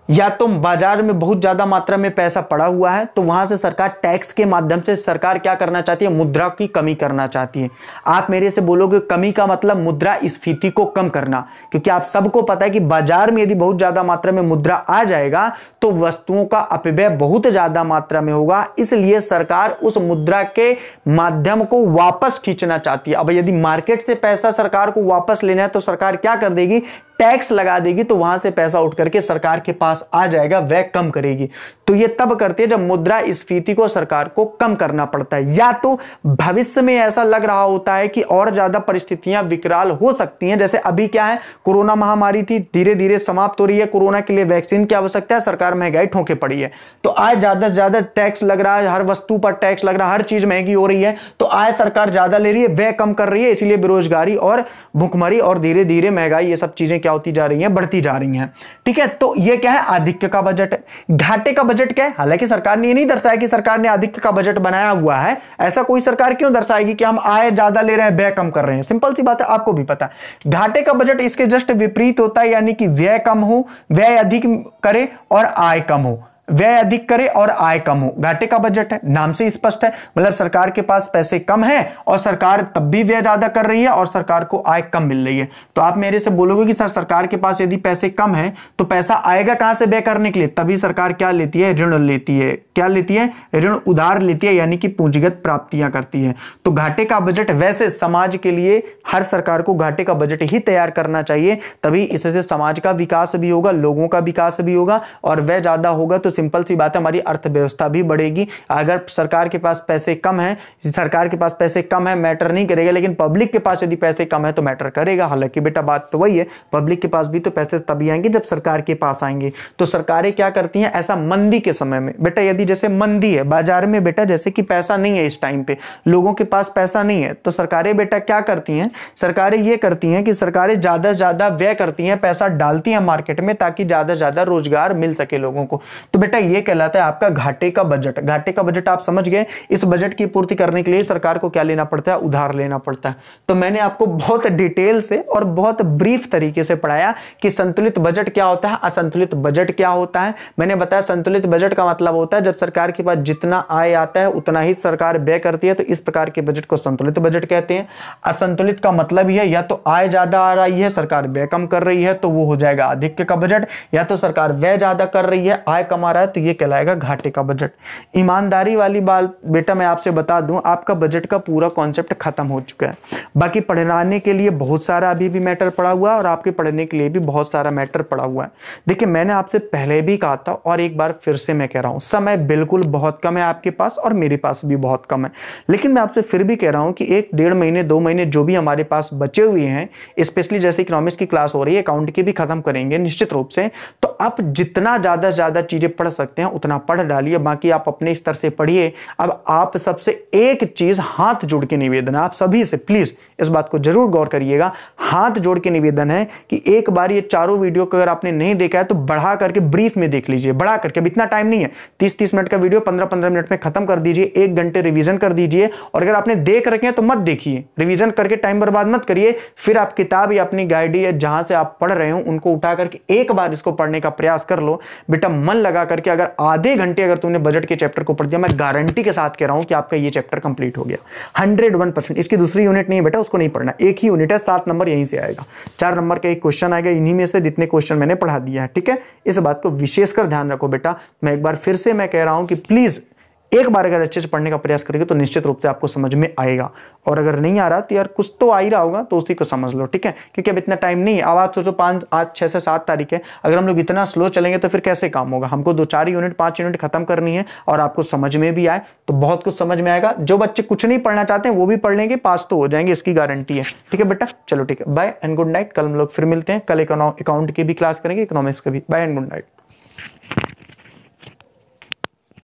या तो बाजार में बहुत ज्यादा मात्रा में पैसा पड़ा हुआ है, तो वहां से सरकार टैक्स के माध्यम से सरकार क्या करना चाहती है? मुद्रा की कमी करना चाहती है। आप मेरे से बोलोगे कमी का मतलब मुद्रा स्फीति को कम करना, क्योंकि आप सबको पता है कि बाजार में यदि बहुत ज्यादा मात्रा में मुद्रा आ जाएगा तो वस्तुओं का अपव्यय बहुत ज्यादा मात्रा में होगा। इसलिए सरकार उस मुद्रा के माध्यम को वापस खींचना चाहती है। अब यदि मार्केट से पैसा सरकार को वापस लेना है तो सरकार क्या कर देगी? टैक्स लगा देगी, तो वहां से पैसा उठ करके सरकार के पास आ जाएगा, व्यय कम करेगी। तो ये तब करती है जब मुद्रा स्फीति को सरकार को कम करना पड़ता है, या तो भविष्य में ऐसा लग रहा होता है कि और ज्यादा परिस्थितियां विकराल हो सकती हैं। जैसे अभी क्या है, कोरोना महामारी थी, धीरे धीरे समाप्त हो रही है। कोरोना के लिए वैक्सीन की आवश्यकता है, सरकार महंगाई ठोके पड़ी है, तो आज ज्यादा से ज्यादा टैक्स लग रहा है, हर वस्तु पर टैक्स लग रहा है, हर चीज महंगी हो रही है, तो आय सरकार ज्यादा ले रही है, व्यय कम कर रही है। इसलिए बेरोजगारी और भुखमरी और धीरे धीरे महंगाई, ये सब चीजें क्या होती जा रही हैं? बढ़ती जा रही हैं। ठीक है, तो ये क्या है? अधिक का बजट है। घाटे का बजट क्या है? हालांकि सरकार ने ये नहीं दर्शाया कि सरकार ने अधिक का बजट बनाया हुआ है। ऐसा कोई सरकार क्यों दर्शाएगी कि हम आय ज्यादा ले रहे हैं, व्यय कम कर रहे हैं? सिंपल सी बात है, आपको भी पता है। घाटे का बजट इसके जस्ट विपरीत होता है, यानी कि व्यय कम हो, व्यय अधिक करे और आय कम हो, व्यय अधिक करे और आय कम हो। घाटे का बजट है, नाम से स्पष्ट है, मतलब सरकार के पास पैसे कम है और सरकार तब भी व्यय ज्यादा कर रही है और सरकार को आय कम मिल रही है। तो आप मेरे से बोलोगे कि सर सरकार के पास यदि पैसे कम है तो पैसा आएगा कहां से व्यय करने के लिए? तभी सरकार क्या लेती है? ऋण लेती है। क्या लेती है? ऋण उधार लेती है, यानी कि पूंजीगत प्राप्तियां करती है। तो घाटे का बजट वैसे समाज के लिए हर सरकार को घाटे का बजट ही तैयार करना चाहिए, तभी इससे समाज का विकास भी होगा, लोगों का विकास भी होगा, और व्यय ज्यादा होगा तो सिंपल सी बात है, हमारी अर्थव्यवस्था भी बढ़ेगी। अगर सरकार के पास पैसे कम है, सरकार के पास पैसे कम है मैटर नहीं करेगा, लेकिन पब्लिक के पास यदि पैसे कम है तो मैटर करेगा। हालांकि बेटा बात तो वही है, पब्लिक के पास भी तो पैसे तभी आएंगे जब सरकार के पास आएंगे। तो सरकारें क्या करती हैं? ऐसा मंदी के समय में बेटा, यदि जैसे मंदी है बाजार में बेटा, जैसे कि पैसा नहीं है, इस टाइम पे लोगों के पास पैसा नहीं है, तो सरकारें बेटा क्या करती हैं? सरकारें ये करती हैं कि सरकारें ज्यादा से ज्यादा व्यय करती हैं, पैसा डालती हैं मार्केट में, ताकि ज्यादा से ज्यादा रोजगार मिल सके लोगों को। तो बेटा ये कहलाता है आपका घाटे का बजट। घाटे का बजट आप समझ गए। इस बजट की पूर्ति करने के लिए सरकार को क्या लेना पड़ता है? उधार लेना पड़ता है। तो मैंने आपको बहुत डिटेल से और बहुत ब्रीफ तरीके से पढ़ाया कि संतुलित बजट क्या होता है, असंतुलित बजट क्या होता है। मैंने बताया संतुलित बजट का मतलब होता है जब सरकार के पास जितना आय आता है उतना ही सरकार व्यय करती है, तो इस प्रकार के बजट को संतुलित बजट कहते हैं। असंतुलित का मतलब ही है या तो आय ज्यादा आ रही है, सरकार व्यय कम कर रही है, तो वो हो जाएगा अधिक का बजट, या तो सरकार व्यय ज्यादा कर रही है, आय कम आ रहा है, तो ये कहलाएगा घाटे का बजट। ईमानदारी वाली बात बेटा मैं आपसे बता दूं, आपका बजट का पूरा कॉन्सेप्ट खत्म हो चुका है। बाकी पढ़ाने के लिए बहुत सारा अभी भी मैटर पड़ा हुआ है और आपके पढ़ने के लिए भी बहुत सारा मैटर पड़ा हुआ है। देखिए मैंने आपसे पहले भी कहा था और एक बार फिर से मैं कह रहा हूं, समय बिल्कुल बहुत कम है आपके पास और मेरे पास भी बहुत कम है, लेकिन मैं आपसे फिर भी कह रहा हूं कि 1-1.5 महीने 2 महीने जो भी हमारे पास बचे हुए हैं, स्पेशली जैसे इकोनॉमिक्स की क्लास हो रही है, अकाउंट की भी खत्म करेंगे निश्चित रूप से, तो आप जितना ज्यादा चीजें पढ़ सकते हैं उतना पढ़ डालिए, बाकी आप अपने स्तर से पढ़िए। अब आप सबसे एक चीज हाथ जोड़ के निवेदन है आप सभी से, प्लीज इस बात को जरूर गौर करिएगा, हाथ जोड़ के निवेदन है कि एक बार ये चारों वीडियो को अगर आपने नहीं देखा है तो बढ़ा करके ब्रीफ में देख लीजिए, बढ़ा करके। अब इतना टाइम नहीं है, 30-30 मिनट का वीडियो 15-15 मिनट में खत्म कर दीजिए, 1 घंटे रिवीजन कर दीजिए। और अगर आपने देख रखे हैं तो मत देखिए, रिवीजन करके टाइम बर्बाद मत करिए, फिर आप किताब या अपनी गाइड या जहां से आप पढ़ रहे हो उनको उठा करके एक बार इसको पढ़ने का प्रयास कर लो बेटा, मन लगा करके अगर आधे घंटे अगर तुमने बजट के चैप्टर को पढ़ दिया, मैं गारंटी के साथ कह रहा हूं कि आपका ये चैप्टर कंप्लीट हो गया 101%। इसकी दूसरी यूनिट नहीं है बेटा, उसको नहीं पढ़ना, एक ही यूनिट है, 7 नंबर यहीं से आएगा, 4 नंबर का एक क्वेश्चन आएगा इन्हीं में से जितने क्वेश्चन मैंने पढ़ा दिया है, ठीक है। इस बात को विशेषकर ध्यान रखो बेटा। मैं एक बार फिर से मैं कह रहा हूं कि प्लीज एक बार अगर अच्छे से पढ़ने का प्रयास करेंगे तो निश्चित रूप से आपको समझ में आएगा, और अगर नहीं आ रहा तो यार कुछ तो आ ही रहा होगा, तो उसी को समझ लो, ठीक है। क्योंकि अब इतना टाइम नहीं है। अब आप सोचो 5 आज 6 से 7 तारीख है, अगर हम लोग इतना स्लो चलेंगे तो फिर कैसे काम होगा। हमको 2-4 यूनिट 5 यूनिट खत्म करनी है, और आपको समझ में भी आए तो बहुत कुछ समझ में आएगा। जो बच्चे कुछ नहीं पढ़ना चाहते हैं वो भी पढ़ लेंगे, पास तो हो जाएंगे, इसकी गारंटी है, ठीक है बेटा। चलो ठीक है, बाय एंड गुड नाइट। कल हम लोग फिर मिलते हैं, कल अकाउंट की भी क्लास करेंगे, इकोनॉमिक्स की भी। Bye and good night.